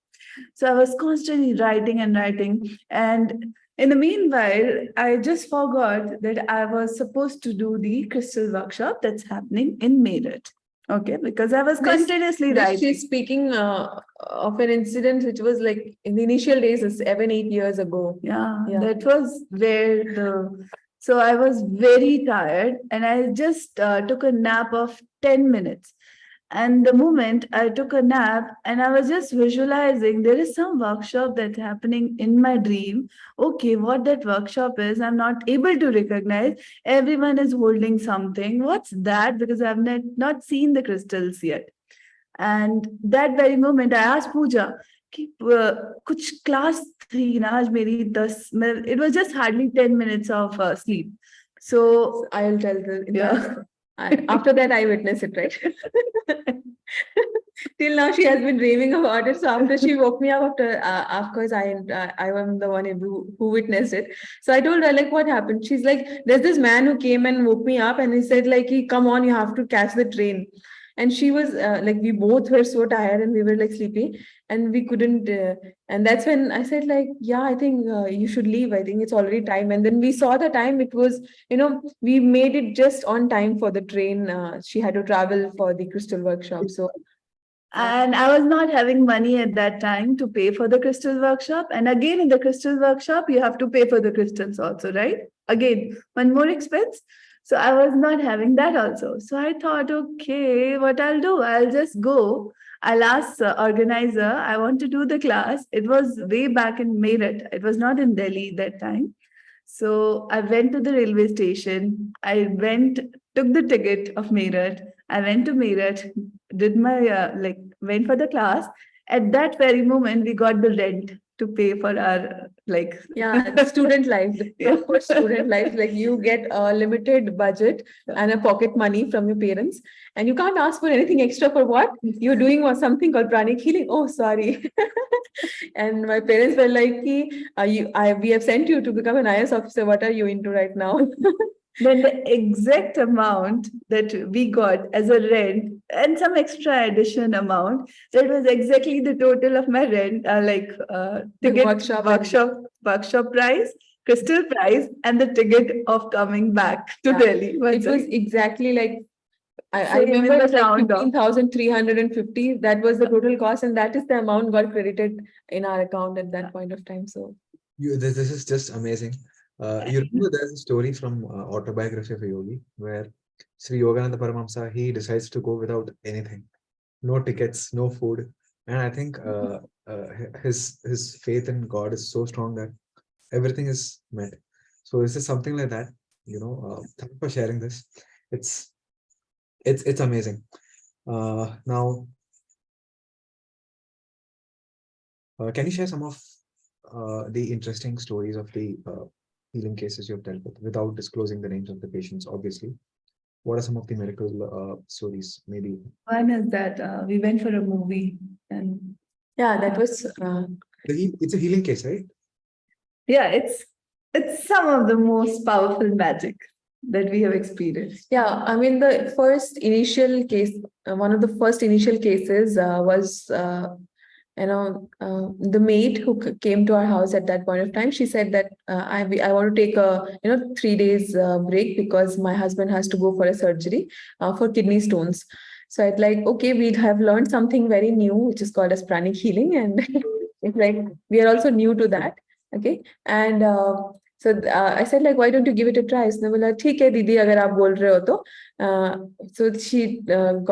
D: So I was constantly writing and writing. And in the meanwhile, I just forgot that I was supposed to do the crystal workshop that's happening in Meerut. Okay, because I was continuously writing.
C: She's speaking of an incident which was like in the initial days, 7-8 years ago.
D: Yeah, that was where so I was very tired and I just took a nap of 10 minutes. And the moment I took a nap and I was just visualizing, there is some workshop that's happening in my dream. Okay, what that workshop is, I'm not able to recognize. Everyone is holding something. What's that? Because I've not seen the crystals yet. And that very moment, I asked Puja, कि कुछ class थी ना आज मेरी 10 it was just hardly 10 minutes of sleep. So
C: I'll tell the
D: yeah.
C: After that, I witnessed it, right? Till now, she has been raving about it. So after she woke me up, of course, I am the one who witnessed it. So I told her, like, what happened? She's like, there's this man who came and woke me up, and he said, like, come on, you have to catch the train. and she was like, we both were so tired and we were like sleepy, and we couldn't. And that's when I said like, yeah, I think you should leave. I think it's already time. And then we saw the time. It was, we made it just on time for the train. She had to travel for the crystal workshop. So
D: And I was not having money at that time to pay for the crystal workshop. And again, in the crystal workshop, you have to pay for the crystals also, right? Again, one more expense. So I was not having that also. So I thought, okay, what I'll do, I'll just go. I'll ask the organizer, I want to do the class. It was way back in Meerut. It was not in Delhi that time. So I went to the railway station. Took the ticket of Meerut. I went to Meerut, did my went for the class. At that very moment, we got the rent to pay for our
C: yeah, student life, the
D: Yeah.
C: proper student life, like you get a limited budget and a pocket money from your parents, and you can't ask for anything extra. For what? You're doing something called Pranic Healing. Oh, sorry. And my parents were like, we have sent you to become an IS officer. What are you into right now?
D: Then the exact amount that we got as a rent and some extra addition amount, that was exactly the total of my rent, ticket, workshop price, crystal price, and the ticket of coming back to
C: Yeah.
D: Delhi.
C: It was exactly like, I
D: Same in
C: remember
D: the
C: it's like
D: round off.
C: 15,350. That was the total cost, and that is the amount got credited in our account at that point of time. So
A: This is just amazing. You remember there's a story from Autobiography of a Yogi where Sri Yogananda Paramahamsa, he decides to go without anything, no tickets, no food, and I think his faith in God is so strong that everything is met. So is this something like that? Thank you for sharing this. It's amazing. Now, can you share some of the interesting stories of the healing cases you've dealt with without disclosing the names of the patients, obviously? What are some of the miracle stories? Maybe
D: One is that we went for a movie, and
C: yeah, that was
A: it's a healing case, right?
D: yeah, it's some of the most powerful magic that we have experienced.
C: yeah. I mean, the first initial case, one of the first initial cases was the maid who came to our house at that point of time. She said that I want to take a 3 days break because my husband has to go for a surgery for kidney stones. So I'd like, okay, we have learned something very new, which is called as pranic healing, and it's like we are also new to that. Okay, and I said like, why don't you give it a try? उसने बोला ठीक है दीदी अगर आप बोल रहे हो तो. So she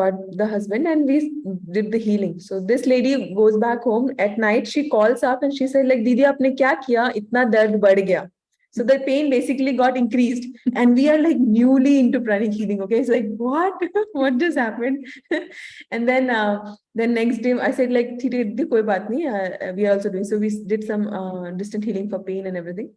C: got the husband and we did the healing. So this lady goes back home at night. She calls up and she said like, दीदी आपने क्या किया? इतना दर्द बढ़ गया. So the pain basically got increased, and we are like newly into pranic healing. Okay, it's like what? What just happened? And then next day I said like, ठीक है दीदी कोई बात नहीं. We are also doing, so we did some distant healing for pain and everything.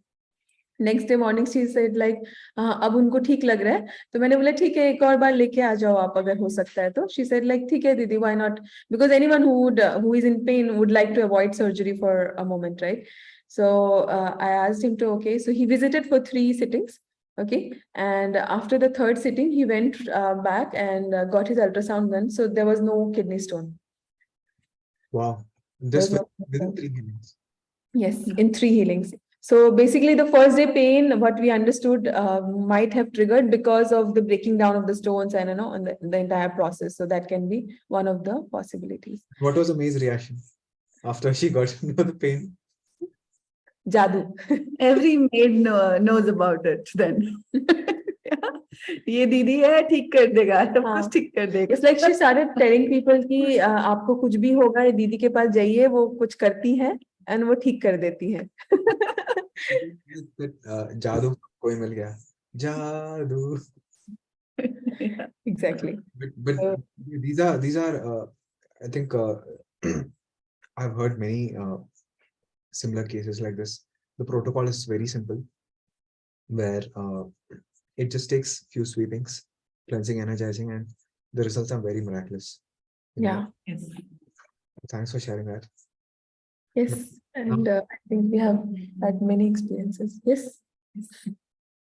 C: Next day morning she said like अब उनको ठीक लग रहा है. तो मैंने बोला ठीक है एक और बार लेके आ जाओ आप अगर हो सकता है तो. शी सेड लाइक ठीक है दीदी why not, because anyone who is in pain would like to avoid surgery for a moment, right? So I asked him to, okay, so he visited for 3 sittings. Okay, and after the 3rd sitting he went back and got his ultrasound done, so there was no kidney stone.
A: Wow, just within 3 healings.
C: Yes, in 3 healings. So basically the first day pain, what we understood might have triggered because of the breaking down of the stones and and the entire process. So that can be one of the possibilities.
A: What was May's reaction after she got to know the pain?
C: Jadoo.
D: Every maid knows about it then. ये दीदी है ठीक कर देगा सब कुछ ठीक कर देगा.
C: It's like she started telling people कि आपको कुछ भी होगा ये दीदी के पास जाइए, वो कुछ करती है and वो ठीक कर देती है.
A: जादू कोई मिल गया जादू.
C: Yeah, exactly.
A: But these are I think I've heard many similar cases like this. The protocol is very simple, where it just takes few sweepings, cleansing, energizing, and the results are very miraculous.
C: Yeah.
D: Yes.
A: Thanks for sharing that.
C: Yes, and I think we have had many experiences. Yes.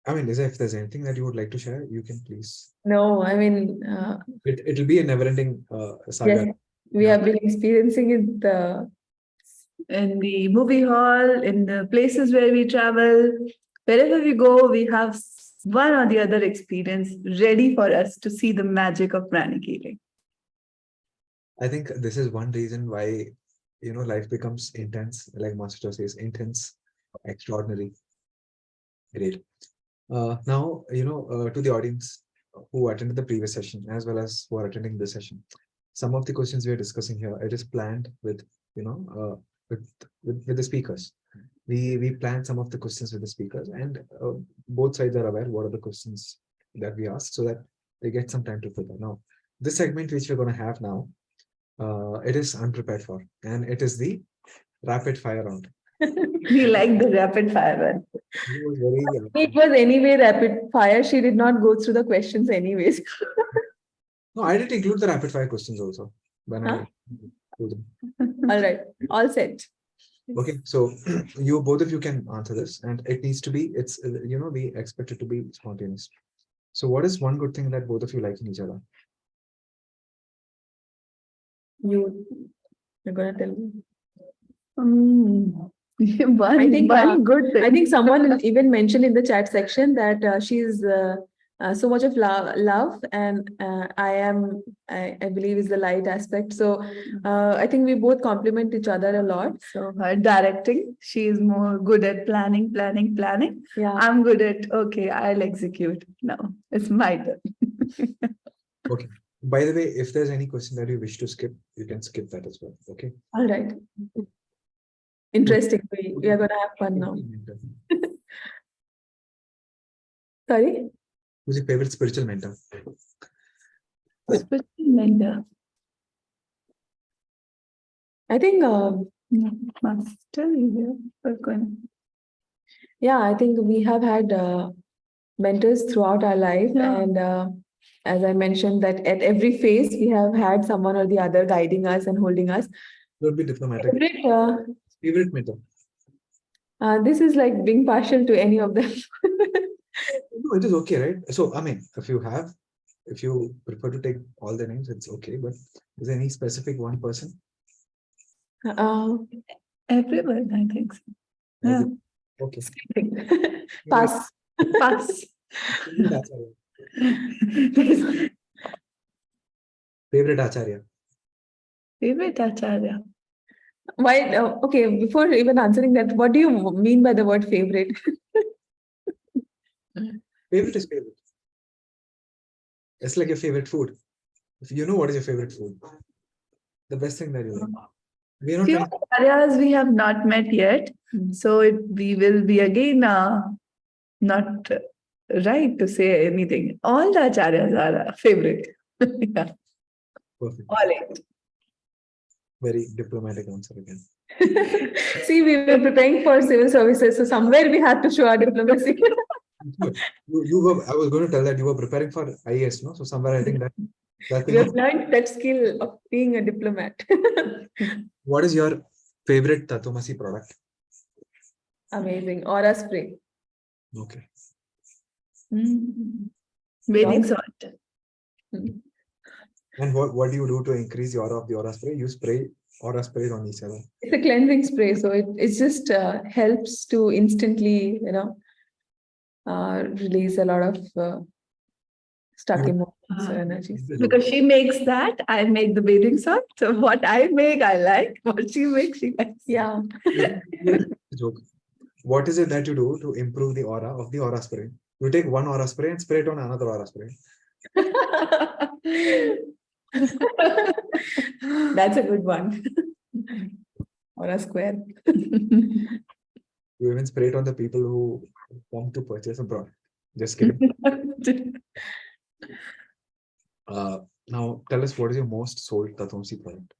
A: I mean, if there's anything that you would like to share, you can please.
C: No, I mean,
A: It'll be a never-ending saga.
C: yes, we
A: Yeah.
C: have been experiencing it
D: In the movie hall, in the places where we travel, wherever we go, we have one or the other experience ready for us to see the magic of pranic healing.
A: I think this is one reason why, life becomes intense, like Master Choa says, intense, extraordinary. Great. Now, to the audience who attended the previous session, as well as who are attending this session, some of the questions we are discussing here, it is planned with, with the speakers. We planned some of the questions with the speakers, and both sides are aware what are the questions that we ask, so that they get some time to prepare. Now, this segment which we're going to have now, it is unprepared for, and it is the rapid fire round.
D: We like the rapid fire one.
A: It was very,
C: it was anyway rapid fire. She did not go through the questions anyways.
A: no, I did include the rapid fire questions also when
C: Huh?
A: I do them.
C: All right, all set.
A: Okay, so you both of you can answer this, and it needs to be, we expect it to be spontaneous. So what is one good thing that both of you like in each other?
C: You're gonna tell me.
D: One,
C: I think,
D: one good thing.
C: I think someone even mentioned in the chat section that she's so much of love, and I believe is the light aspect. So I think we both complement each other a lot.
D: So her directing, she is more good at planning.
C: Yeah.
D: I'm good at, okay, I'll execute. No, it's my turn.
A: Okay. By the way, if there's any question that you wish to skip, you can skip that as well. Okay.
C: All right. Interesting. We are gonna have fun now. Sorry.
A: Who's your favorite spiritual mentor?
D: Spiritual mentor.
C: I think
D: Master,
C: yeah, I think we have had mentors throughout our life,
D: Yeah.
C: and as I mentioned that at every phase we have had someone or the other guiding us and holding us.
A: Don't be diplomatic. Favorite mentor?
C: This is like being partial to any of them.
A: No, it is okay, right? So, I mean, if you prefer to take all the names, it's okay. But is there any specific one person?
D: Everyone, I think so. Yeah.
A: Okay.
C: Pass.
D: Pass.
A: Favorite acharya?
D: Favorite acharya.
C: Why? Okay, before even answering that, what do you mean by the word favorite?
A: Favorite is favorite. It's like your favorite food. If you know what is your favorite food, the best thing that you like. We are not
D: Few
A: trying.
D: acharyas we have not met yet. So we will be again not right to say anything. All the acharyas are favorite. Yeah,
A: Perfect.
D: all eight.
A: Very diplomatic answer again.
C: See, we were preparing for civil services, so somewhere we had to show our diplomacy.
A: I was going to tell that you were preparing for IAS, no? So somewhere I think that
C: We have learned that skill of being a diplomat.
A: What is your favorite Tatvamasi product?
C: Amazing. Aura spray.
A: Okay.
D: Bathing
C: Yours?
D: salt.
A: And what do you do to increase the aura of the aura spray? You spray aura sprays on each other.
C: It's a cleansing spray, so it just helps to instantly, release a lot of stuck emotions or energy.
D: Because she makes that, I make the bathing salt. So what I make, I like. What she makes, she likes.
C: Yeah.
A: Joke. What is it that you do to improve the aura of the aura spray? You take one aura spray and spray it on another aura spray.
C: That's a good one. Aura square.
A: You even spray it on the people who come to purchase a product. Just kidding. Now tell us, what is your most sold Tatvamasi product,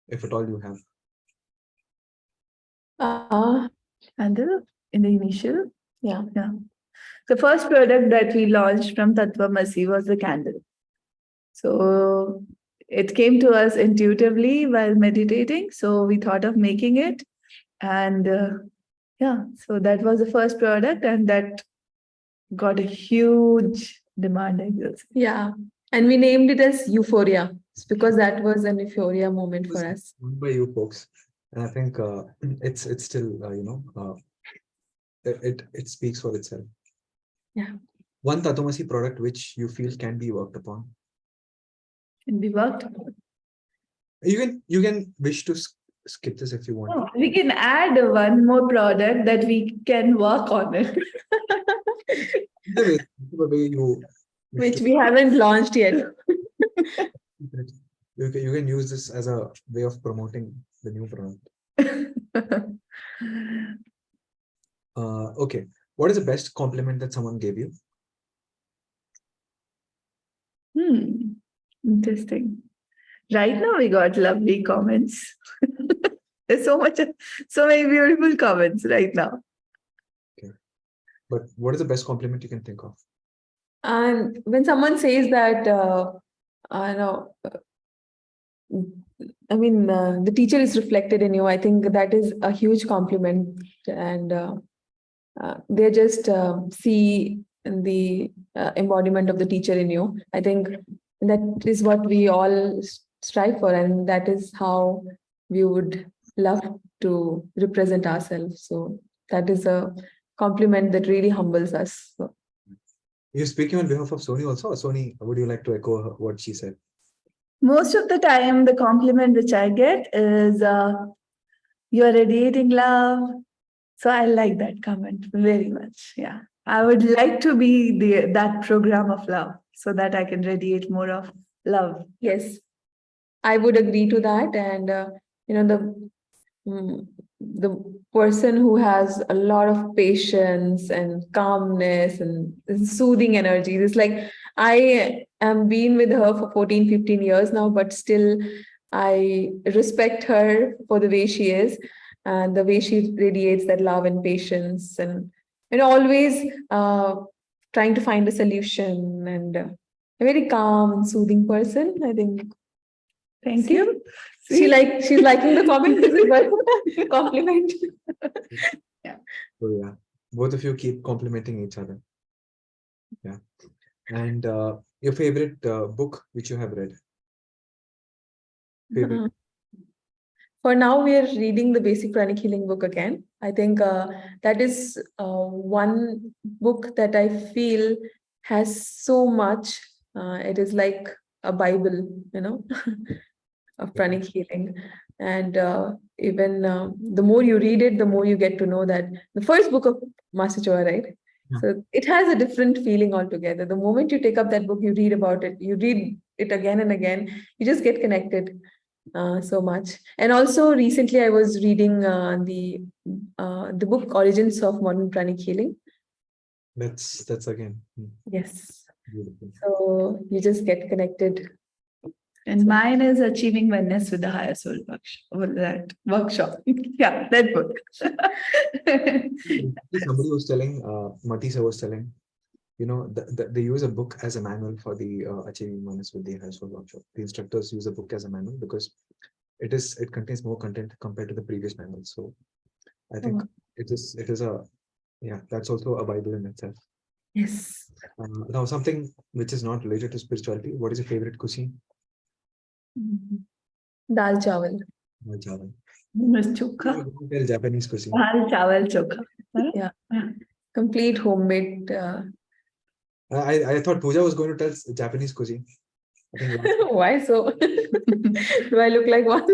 A: if at all you have?
D: And in the initial,
C: Yeah.
D: the first product that we launched from Tatvamasi was the candle. So it came to us intuitively while meditating. So we thought of making it. And so that was the first product, and that got a huge demand, I guess.
C: Yeah. And we named it as Euphoria. It's because that was an euphoria moment
A: It was
C: for us.
A: done by you folks, and I think it's still it speaks for itself.
C: Yeah.
A: One Tatomasi product which you feel can be worked upon.
D: And we worked.
A: You can wish to skip this if you want.
D: Oh, we can add one more product that we can work on it.
A: The way you wish
C: Which
A: to-
C: we haven't launched yet.
A: you can use this as a way of promoting the new product. Okay. What is the best compliment that someone gave you?
D: Interesting. Right now, we got lovely comments. There's so many beautiful comments right now.
A: But what is the best compliment you can think of?
C: And when someone says that, I know, the teacher is reflected in you, I think that is a huge compliment. And they just see the embodiment of the teacher in you. I think that is what we all strive for, and that is how we would love to represent ourselves. So that is a compliment that really humbles us. So.
A: You're speaking on behalf of Soni also. Soni, would you like to echo what she said?
D: Most of the time, the compliment which I get is, you're radiating love. So I like that comment very much. Yeah. I would like to be that program of love so that I can radiate more of love.
C: Yes, I would agree to that. And the person who has a lot of patience and calmness and soothing energy. It's like I am been with her for 14, 15 years now, but still I respect her for the way she is and the way she radiates that love and patience and always trying to find a solution and a very calm and soothing person, I think.
D: Thank you.
C: She's liking the comment. This is a compliment.
A: So yeah, both of you keep complimenting each other. Yeah. And your favorite book which you have read? Favorite?
C: For now, we are reading the basic Pranic Healing book again. I think that is one book that I feel has so much. It is like a Bible, of Pranic Healing. And even the more you read it, the more you get to know that the first book of Master Choa, right?
A: Yeah.
C: So it has a different feeling altogether. The moment you take up that book, you read about it, you read it again and again, you just get connected so much. And also recently I was reading the book Origins of Modern Pranic Healing.
A: That's again.
C: Yes.
A: Beautiful.
C: So you just get connected.
D: And mine is Achieving Oneness with the Higher Soul workshop. Yeah, that book.
A: Somebody was telling, Matisa was telling, they use a book as a manual for the Achieving Oneness with the Higher Soul workshop. The instructors use a book as a manual because it contains more content compared to the previous manual. So I think it is that's also a Bible in itself.
C: Yes.
A: Now something which is not related to spirituality. What is your favorite cuisine?
C: Dal chawal.
A: Dal chawal.
D: Chokha.
A: Tell Japanese cuisine.
D: Dal chawal chokha.
C: Yeah. Complete homemade.
A: I thought Puja was going to tell Japanese cuisine. I think
C: Why so? Do I look like one?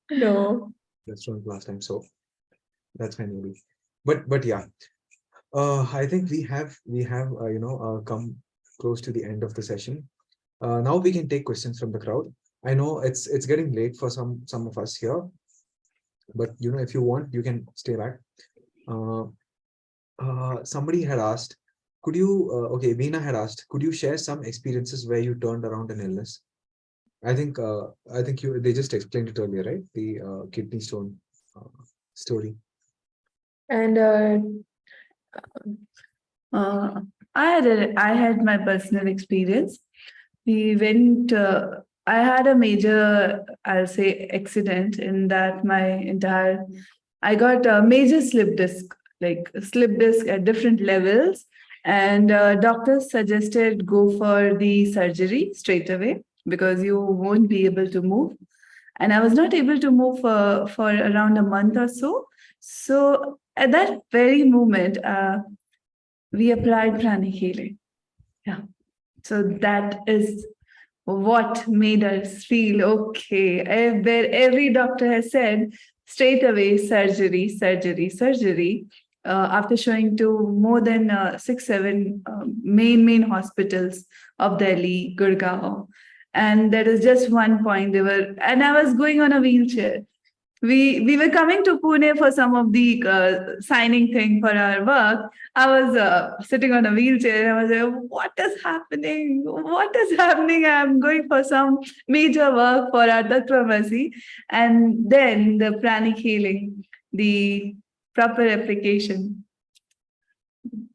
C: No.
A: restaurant last time, so that's fine maybe. But yeah, I think we have come close to the end of the session. Now we can take questions from the crowd. I know it's getting late for some of us here, but if you want, you can stay back. Somebody had asked, could you? Okay, Veena had asked, could you share some experiences where you turned around an illness? I think they just explained it earlier, right? The kidney stone story.
C: And
D: I had my personal experience. We went. I had a major, I'll say, accident in that I got a major slip disc like slip disc at different levels. And doctors suggested go for the surgery straight away because you won't be able to move. And I was not able to move for around a month or so. So at that very moment, we applied Pranic Healing. Yeah. So that is what made us feel okay. Where every doctor has said straight away surgery, surgery, surgery. After showing to more than 6, 7 main hospitals of Delhi, Gurgaon, and there is just one point they were, and I was going on a wheelchair. We were coming to Pune for some of the signing thing for our work. I was sitting on a wheelchair and I was like, what is happening? What is happening? I'm going for some major work for our Tattvamasi. And then the Pranic Healing, the proper application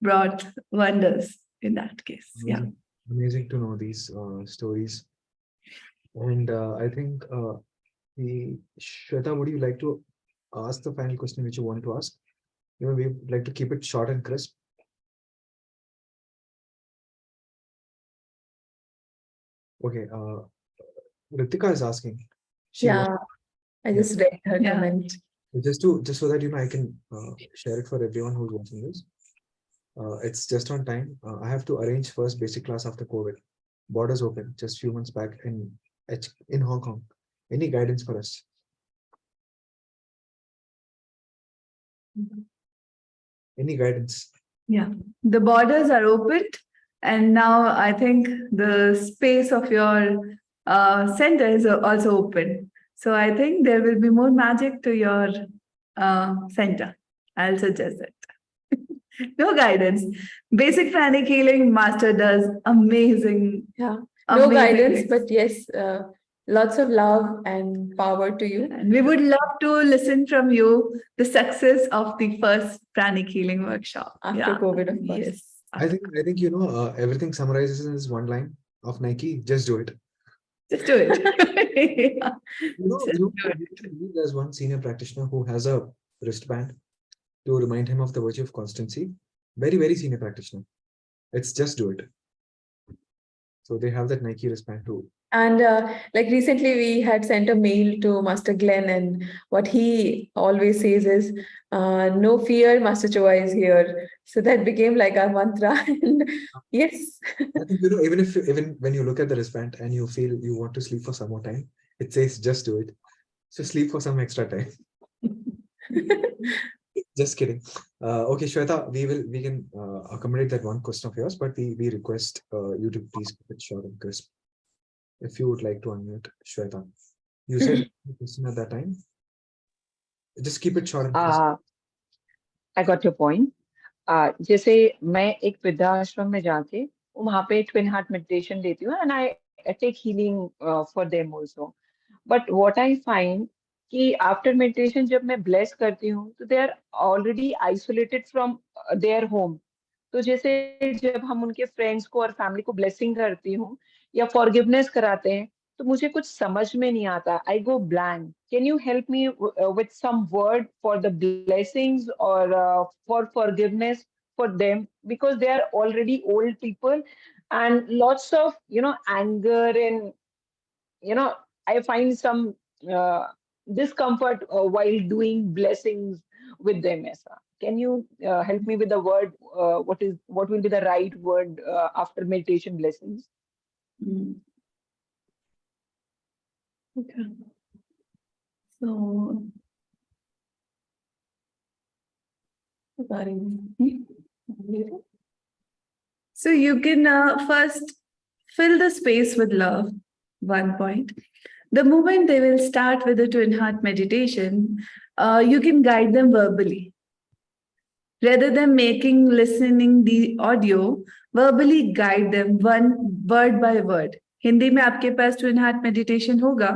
D: brought wonders in that case. Yeah.
A: Amazing to know these stories. And I think Shweta, would you like to ask the final question which you want to ask? We'd like to keep it short and crisp. Okay, Ritika is asking.
C: Yeah, I just read her
D: Yeah.
C: comment.
A: Just so that I can share it for everyone who's watching this. It's just on time. I have to arrange first basic class after COVID. Borders open just few months back in Hong Kong. Any guidance for us? Any guidance?
D: Yeah, the borders are opened, and now I think the space of your center is also open. So I think there will be more magic to your center. I'll suggest it. No guidance. Basic Pranic Healing Master does amazing.
C: Yeah, no
D: amazing
C: guidance,
D: things.
C: but yes, lots of love and power to you.
D: And we would love to listen from you the success of the first Pranic Healing workshop.
C: After COVID, of course.
D: Yes.
A: I think everything summarizes in this one line of Nike. Just do it.
D: Just do it. Yeah. Just do it.
A: There's one senior practitioner who has a wristband to remind him of the virtue of constancy. Very, very senior practitioner. It's just do it. So they have that Nike wristband too.
C: And like recently, we had sent a mail to Master Glenn, and what he always says is, "No fear, Master Choa is here." So that became like our mantra. And yes,
A: I think even when you look at the wristband and you feel you want to sleep for some more time, it says just do it. So sleep for some extra time. Just kidding. Okay, Shweta, we can accommodate that one question of yours, but we request you to please keep it short and crisp. If you would like to unmute, Shweta. You said the question at that time. Just keep it short and crisp.
E: I got your point. जैसे मैं एक वृद्धाश्रम में जाके वहां पे twin heart meditation लेती हूँ and I take healing for them also but what I find कि आफ्टर मेडिटेशन जब मैं ब्लेस करती हूँ तो they are already isolated from their home तो जैसे जब हम उनके फ्रेंड्स को और फैमिली को ब्लेसिंग करती हूँ या फॉरगिवनेस कराते हैं तो मुझे कुछ समझ में नहीं आता I go blank can you help me with some word for the blessings और for forgiveness for them because they are already old people and lots of anger and I find some discomfort while doing blessings with them aisa. Can you help me with the word what will be the right word after meditation blessings?
D: Mm. Okay. So, so you can first fill the space with love. One point. The moment they will start with the twin heart meditation, you can guide them verbally. Rather than listening the audio, verbally guide them one word by word. Hindi में आपके पास twin heart meditation होगा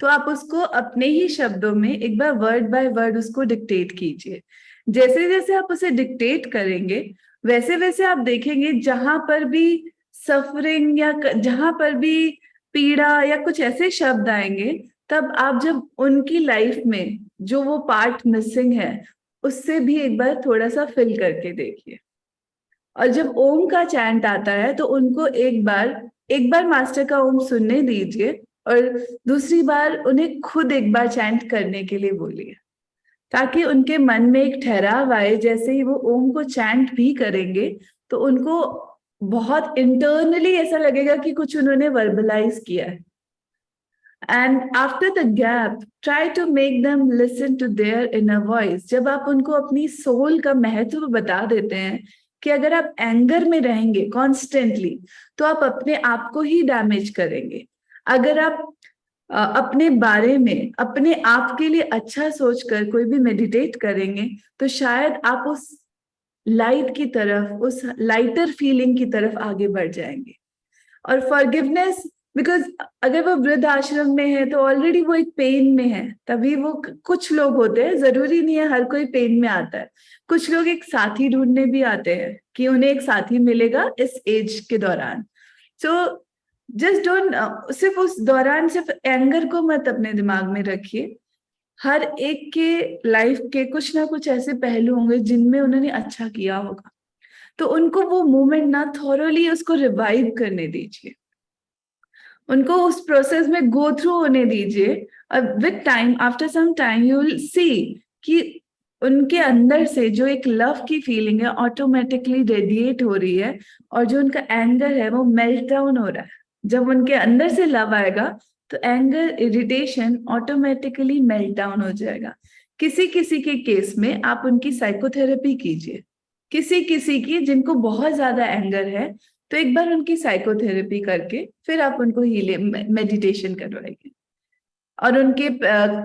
D: तो आप उसको अपने ही शब्दों में एक बार वर्ड बाय वर्ड उसको डिक्टेट कीजिए. जैसे जैसे आप उसे डिक्टेट करेंगे वैसे वैसे आप देखेंगे जहां पर भी सफरिंग या जहां पर भी पीड़ा या कुछ ऐसे शब्द आएंगे तब आप जब उनकी लाइफ में जो वो पार्ट मिसिंग है उससे भी एक बार थोड़ा सा फिल करके देखिए। और जब ओम का चैंट आता है तो उनको एक बार मास्टर का ओम सुनने दीजिए और दूसरी बार उन्हें खुद एक बार चैंट करने के लिए बोलिए, ताकि उनके मन में एक ठहराव आए। जैसे ही वो ओम को चैंट भी करेंगे तो उनको बहुत इंटरनली ऐसा लगेगा कि कुछ उन्होंने वर्बलाइज किया है। And after the gap, try to make them listen to their inner voice. जब आप उनको अपनी सोल का महत्व बता देते हैं कि अगर आप एंगर में रहेंगे कॉन्स्टेंटली तो आप अपने आप को ही डैमेज करेंगे। अगर आप अपने बारे में अपने आप के लिए अच्छा सोचकर कोई भी मेडिटेट करेंगे तो शायद आप उस लाइट की तरफ, उस लाइटर फीलिंग की तरफ आगे बढ़ जाएंगे। और फॉरगिवनेस, बिकॉज अगर वो वृद्ध आश्रम में है तो ऑलरेडी वो एक पेन में है, तभी वो कुछ लोग होते हैं, जरूरी नहीं है हर कोई पेन में आता है। कुछ लोग एक साथी ढूंढने भी आते हैं कि उन्हें एक साथी मिलेगा इस एज के दौरान। सो जस्ट डोंट, सिर्फ उस दौरान सिर्फ एंगर को मत अपने दिमाग में रखिए। हर एक के लाइफ के कुछ ना कुछ ऐसे पहलू होंगे जिनमें उन्होंने अच्छा किया होगा, तो उनको वो मोमेंट ना थॉरोली उसको रिवाइव करने दीजिए, उनको उस प्रोसेस में गो थ्रू होने दीजिए। और with time, after some time you will see कि उनके अंदर से जो एक लव की फीलिंग है ऑटोमेटिकली रेडिएट हो रही है, और जो उनका एंगर है वो मेल्ट डाउन हो रहा है। जब उनके अंदर से लव आएगा तो anger, irritation automatically melt down हो जाएगा। किसी किसी के केस में आप उनकी साइकोथेरेपी कीजिए, किसी किसी की जिनको बहुत ज्यादा एंगर है तो एक बार उनकी साइकोथेरेपी करके फिर आप उनको हीलिंग मेडिटेशन करवाइए। और उनके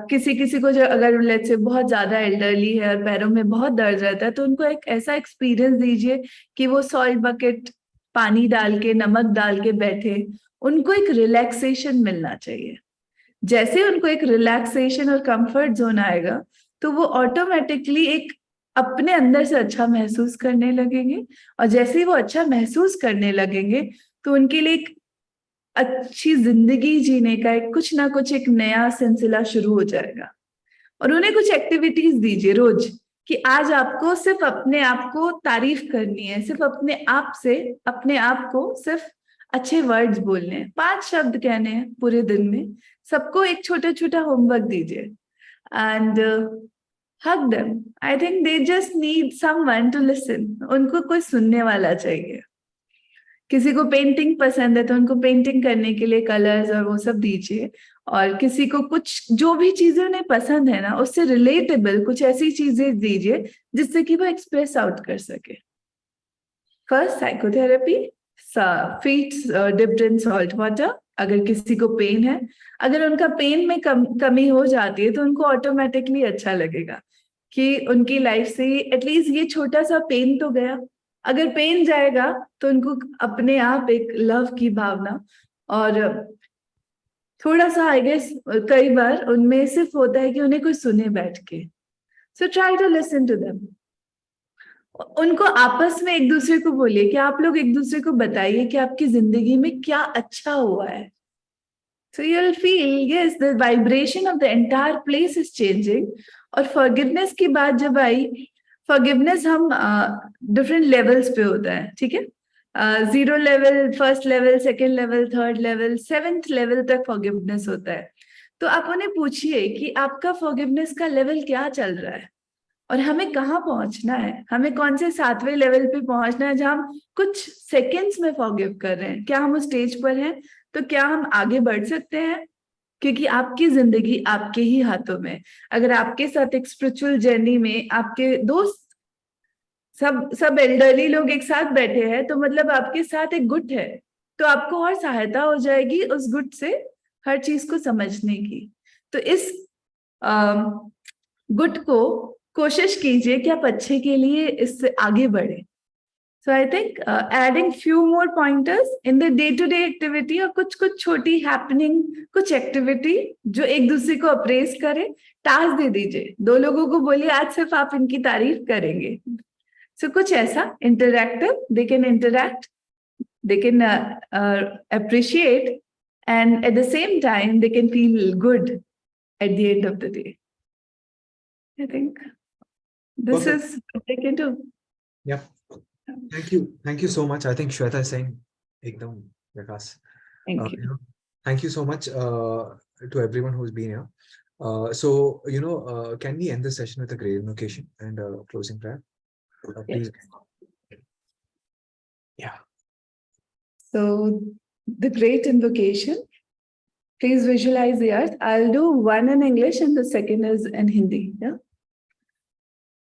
D: किसी किसी को जो अगर लेट्स से बहुत ज्यादा एल्डरली है और पैरों में बहुत दर्द रहता है तो उनको एक ऐसा एक्सपीरियंस दीजिए कि वो सॉल्ट बकेट पानी डाल के, नमक डाल के बैठे, उनको एक रिलैक्सेशन मिलना चाहिए। जैसे उनको एक रिलैक्सेशन और कंफर्ट जोन आएगा तो वो ऑटोमेटिकली एक अपने अंदर से अच्छा महसूस करने लगेंगे, और जैसे ही वो अच्छा महसूस करने लगेंगे तो उनके लिए एक अच्छी जिंदगी जीने का एक कुछ ना कुछ एक नया सिलसिला शुरू हो जाएगा। और उन्हें कुछ एक्टिविटीज दीजिए रोज कि आज आपको सिर्फ अपने आप को तारीफ करनी है, सिर्फ अपने आप से अपने आप को सिर्फ अच्छे वर्ड्स बोलने हैं, 5 शब्द कहने हैं पूरे दिन में। सबको एक छोटा छोटा होमवर्क दीजिए and hug them. I think they just need someone to listen. उनको कोई सुनने वाला चाहिए। किसी को पेंटिंग पसंद है तो उनको पेंटिंग करने के लिए कलर्स और वो सब दीजिए, और किसी को कुछ जो भी चीजें उन्हें पसंद है ना उससे रिलेटेबल कुछ ऐसी चीजें दीजिए जिससे कि वो एक्सप्रेस आउट कर सके। First psychotherapy, feet dipped in salt water. अगर किसी को पेन है, अगर उनका पेन में कमी हो जाती है तो उनको ऑटोमेटिकली अच्छा लगेगा कि उनकी लाइफ से एटलीस्ट ये छोटा सा पेन तो गया। अगर पेन जाएगा तो उनको अपने आप एक लव की भावना, और थोड़ा सा आई गेस कई बार उनमें सिर्फ होता है कि उन्हें कोई सुने बैठ के। So try to listen to them. उनको आपस में एक दूसरे को बोलिए कि आप लोग एक दूसरे को बताइए कि आपकी जिंदगी में क्या अच्छा हुआ है। So you'll feel, yes, the vibration of the entire place is changing. और forgiveness की बात जब आई, forgiveness हम different levels पे होता है, ठीक है? 0 level, first level, second level, third level, 7th level तक forgiveness होता है। तो आप उन्हें पूछिए कि आपका forgiveness का level क्या चल रहा है और हमें कहाँ पहुंचना है, हमें कौन से 7वें लेवल पे पहुंचना है जहां हम कुछ सेकेंड्स में फॉरगिव कर रहे हैं। क्या हम उस स्टेज पर हैं? तो क्या हम आगे बढ़ सकते हैं? क्योंकि आपकी जिंदगी आपके ही हाथों में। अगर आपके साथ एक स्पिरिचुअल जर्नी में आपके दोस्त सब एल्डरली लोग एक साथ बैठे हैं तो मतलब आपके साथ एक गुट है, तो आपको और सहायता हो जाएगी उस गुट से हर चीज को समझने की। तो इस गुट को कोशिश कीजिए कि आप अच्छे के लिए इससे आगे बढ़े। So I think adding few more pointers in the day to day activity, और कुछ कुछ छोटी हैपनिंग, कुछ एक्टिविटी जो एक दूसरे को अप्रेस करे। टास्क दे दीजिए, 2 लोगों को बोलिए आज सिर्फ आप इनकी तारीफ करेंगे। सो कुछ ऐसा interactive, they can interact, they can appreciate, and at the same time they can feel good at the end of the day. I think This
A: Perfect.
D: is what they can do.
A: Yeah. Thank you so much. I think Shweta is saying ekdam Vikas.
D: Thank you.
A: Thank you so much to everyone who's been here. So, can we end this session with a great invocation and a closing prayer? Please. Yeah.
D: So the great invocation, please visualize the earth. I'll do one in English and the second is in Hindi. Yeah.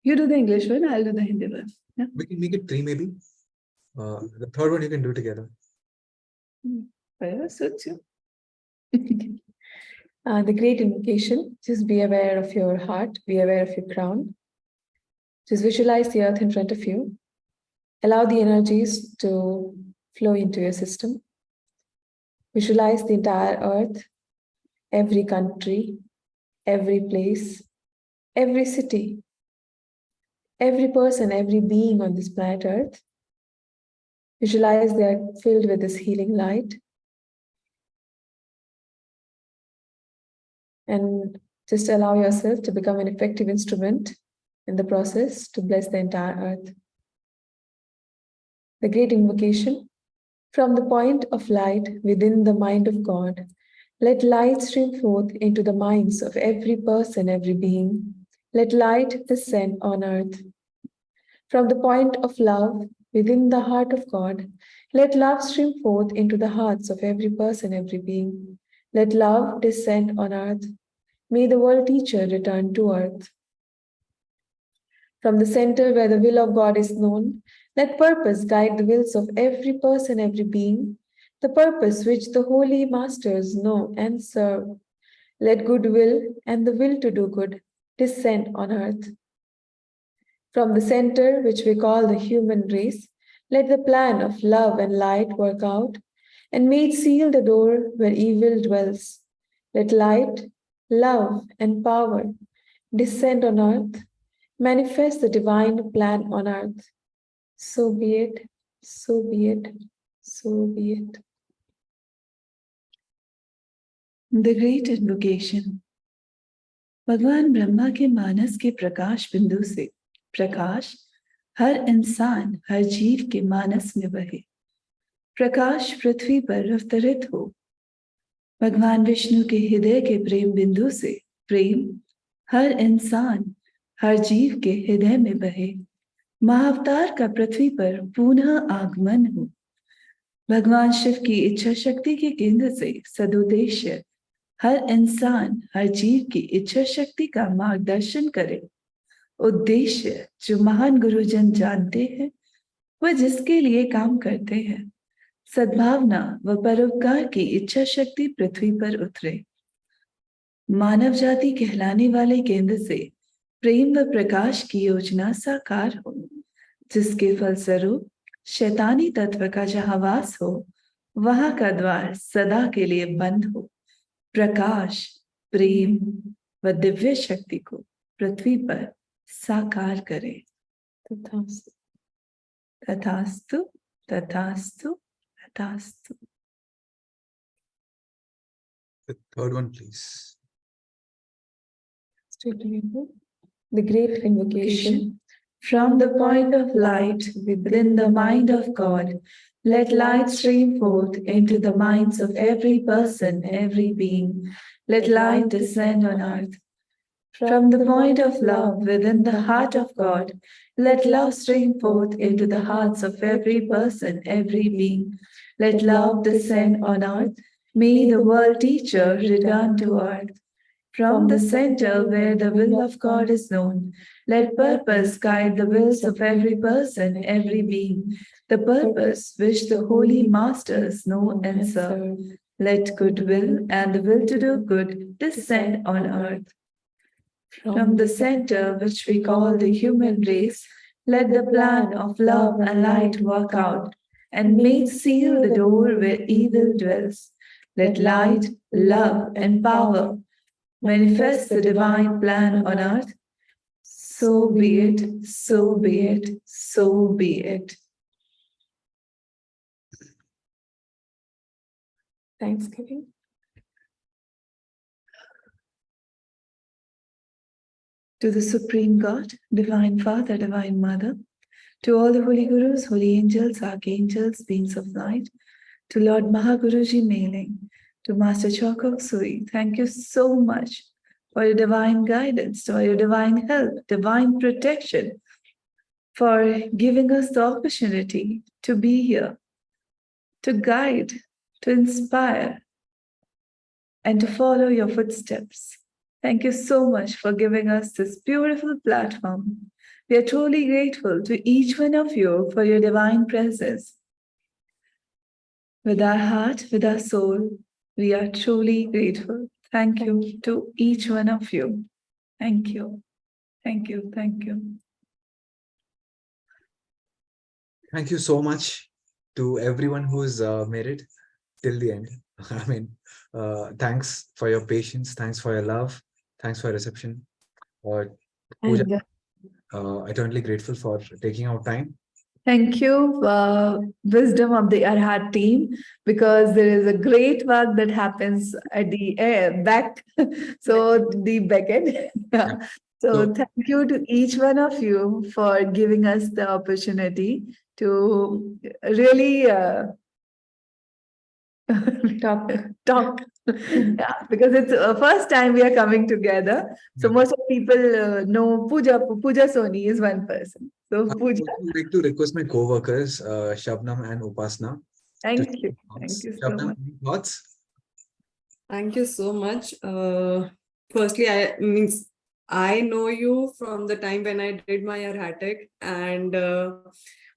D: You do the English one, I'll do the Hindi one. Yeah.
A: We can make it 3 maybe. The third one you can do together.
D: Whatever suits you.
C: The great invocation, just be aware of your heart, be aware of your crown. Just visualize the earth in front of you. Allow the energies to flow into your system. Visualize the entire earth, every country, every place, every city, every person, every being on this planet Earth. Visualize they are filled with this healing light. And just allow yourself to become an effective instrument in the process to bless the entire earth. The great invocation, from the point of light within the mind of God, let light stream forth into the minds of every person, every being. Let light descend on earth. From the point of love within the heart of God, let love stream forth into the hearts of every person, every being. Let love descend on earth. May the world teacher return to earth. From the center where the will of God is known, let purpose guide the wills of every person, every being, the purpose which the holy masters know and serve. Let goodwill and the will to do good descend on earth. From the center, which we call the human race, let the plan of love and light work out, and may it seal the door where evil dwells. Let light, love, and power descend on earth, manifest the divine plan on earth. So be it, so be it, so be it.
D: The great invocation. भगवान ब्रह्मा के मानस के प्रकाश बिंदु से प्रकाश हर इंसान, हर जीव के मानस में बहे। प्रकाश पृथ्वी पर अवतरित हो। भगवान विष्णु के हृदय के प्रेम बिंदु से प्रेम हर इंसान, हर जीव के हृदय में बहे। महाअवतार का पृथ्वी पर पुनः आगमन हो। भगवान शिव की इच्छा शक्ति के केंद्र से सदुद्देश्य हर इंसान, हर जीव की इच्छा शक्ति का मार्गदर्शन करे। उद्देश्य जो महान गुरुजन जानते हैं, वह जिसके लिए काम करते हैं। सद्भावना व परोपकार की इच्छा शक्ति पृथ्वी पर उतरे। मानव जाति कहलाने वाले केंद्र से प्रेम व प्रकाश की योजना साकार हो, जिसके फलस्वरूप शैतानी तत्व का जहां वास हो, वहां का द्वार सदा के लिए बंद हो। प्रकाश, प्रेम व दिव्य शक्ति को पृथ्वी पर साकार करे। तथास्तु, तथास्तु, तथास्तु, तथास्तु।
A: The third one, please.
C: The great invocation. From the point of light within the mind of God, let light stream forth into the minds of every person, every being. Let light descend on earth. From the point of love within the heart of God, let love stream forth into the hearts of every person, every being. Let love descend on earth. May the world teacher return to earth. From the center where the will of God is known, let purpose guide the wills of every person, every being, the purpose which the holy masters know and serve. Let goodwill and the will to do good descend on earth. From the center which we call the human race, let the plan of love and light work out, and may it seal the door where evil dwells. Let light, love, and power manifest the divine plan on earth. So be it, so be it, so be it. Thanksgiving.
D: to the Supreme God, Divine Father, Divine Mother, to all the Holy Gurus, Holy Angels, Archangels, Beings of Light, to Lord Mahaguruji Mailing, to Master Choa Sui, thank you so much for your divine guidance, for your divine help, divine protection, for giving us the opportunity to be here, to guide, to inspire, and to follow your footsteps. Thank you so much for giving us this beautiful platform. We are truly grateful to each one of you for your divine presence. With our heart, with our soul, we are truly grateful. Thank you to each one of you. Thank you. Thank you. Thank you.
A: Thank you so much to everyone who's made it till the end. I mean, thanks for your patience. Thanks for your love. Thanks for your reception. Puja, eternally grateful for taking out time.
D: Thank you, wisdom of the Arhat team, because there is a great work that happens at the back, so the back end. Yeah. So thank you to each one of you for giving us the opportunity to really talk. Yeah, because it's first time we are coming together. So
A: Yeah.
D: most of people know Puja Soni is one person. So
A: I
D: Puja,
A: would like to request my co-workers, Shabnam and Upasna, to
D: thank
A: share
D: you. Thank
A: thoughts.
D: you so
A: Shabnam,
D: much.
A: any thoughts?
F: Thank you so much. Firstly, I know you from the time when I did my erratic, and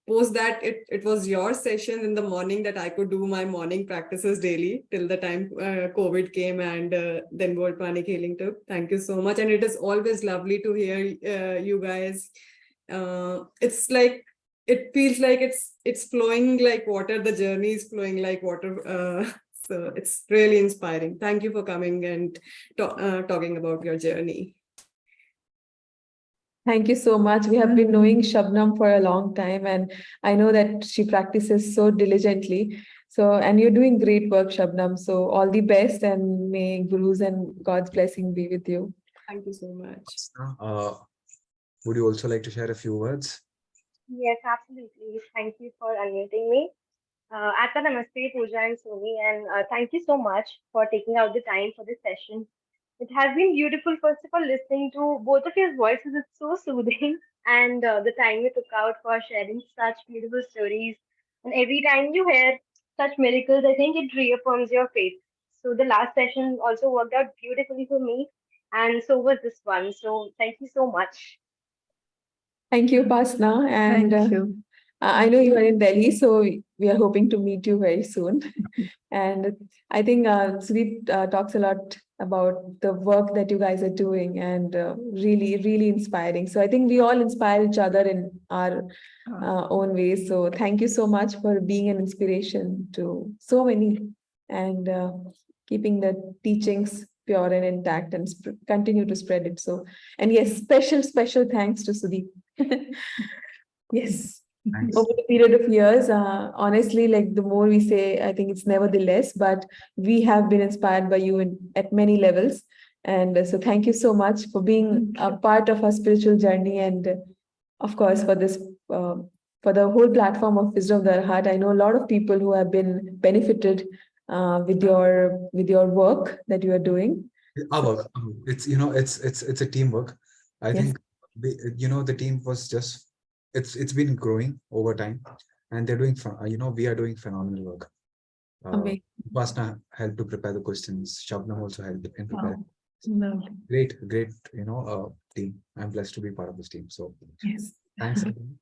F: post that it was your session in the morning that I could do my morning practices daily till the time COVID came, and then World Pranic Healing took. Thank you so much, and it is always lovely to hear you guys. It's like it feels like it's flowing like water. The journey is flowing like water. So it's really inspiring. Thank you for coming and talking about your journey.
C: Thank you so much. We have been knowing Shabnam for a long time, and I know that she practices so diligently. So, and you're doing great work, Shabnam. So, all the best, and may Guru's and God's blessing be with you.
F: Thank you so much.
A: Would you also like to share a few words?
B: Yes, absolutely. Thank you for unmuting me. Atta Namaste, Puja and Soni, and thank you so much for taking out the time for this session. It has been beautiful, first of all, listening to both of your voices. It's so soothing, and the time you took out for sharing such beautiful stories. And every time you hear such miracles, I think it reaffirms your faith. So the last session also worked out beautifully for me, and so was this one. So thank you so much.
C: Thank you, Pasna. And
D: Thank you.
C: I know you are in Delhi, so we are hoping to meet you very soon. And I think Sudeep talks a lot about the work that you guys are doing, and really, really inspiring. So I think we all inspire each other in our own ways. So thank you so much for being an inspiration to so many, and keeping the teachings pure and intact, and continue to spread it. So, and yes, special thanks to Sudeep. Yes.
A: Thanks.
C: Over the period of years, honestly, like the more we say, I think it's nevertheless, but we have been inspired by you at many levels. And so thank you so much for being a part of our spiritual journey. And of course, for this, for the whole platform of Wisdom of the Heart, I know a lot of people who have been benefited with your work that you are doing.
A: Our work. It's it's a teamwork. I
C: Yes.
A: think the team was just it's been growing over time, and they're doing we are doing phenomenal work.
C: Amazing.
A: Upasna helped to prepare the questions. Shabnam also helped in preparing.
D: Lovely.
A: Great team. I'm blessed to be part of this team. So
D: Yes.
A: thanks. Everyone.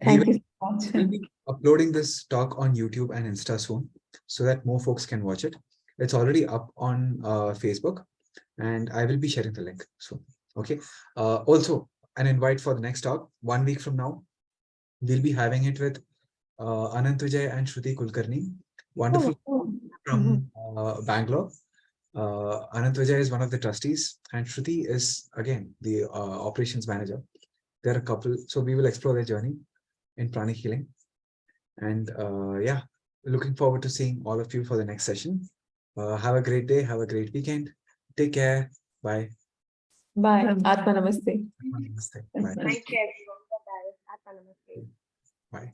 C: Thank you
A: We'll
C: so much.
A: be uploading this talk on YouTube and Insta soon, so that more folks can watch it. It's already up on Facebook, and I will be sharing the link soon. Okay. Also, an invite for the next talk 1 week from now. We'll be having it with Anant Vijay and Shruti Kulkarni. Wonderful from Bangalore. Anant Vijay is one of the trustees, and Shruti is again the operations manager. They're a couple, so we will explore their journey in Pranic Healing. And yeah, looking forward to seeing all of you for the next session. Have a great day. Have a great weekend. Take care. Bye.
C: Bye. Atma Namaste.
A: Namaste. Bye.
B: Thank you, everyone. Bye-bye. Namaste.
A: Bye.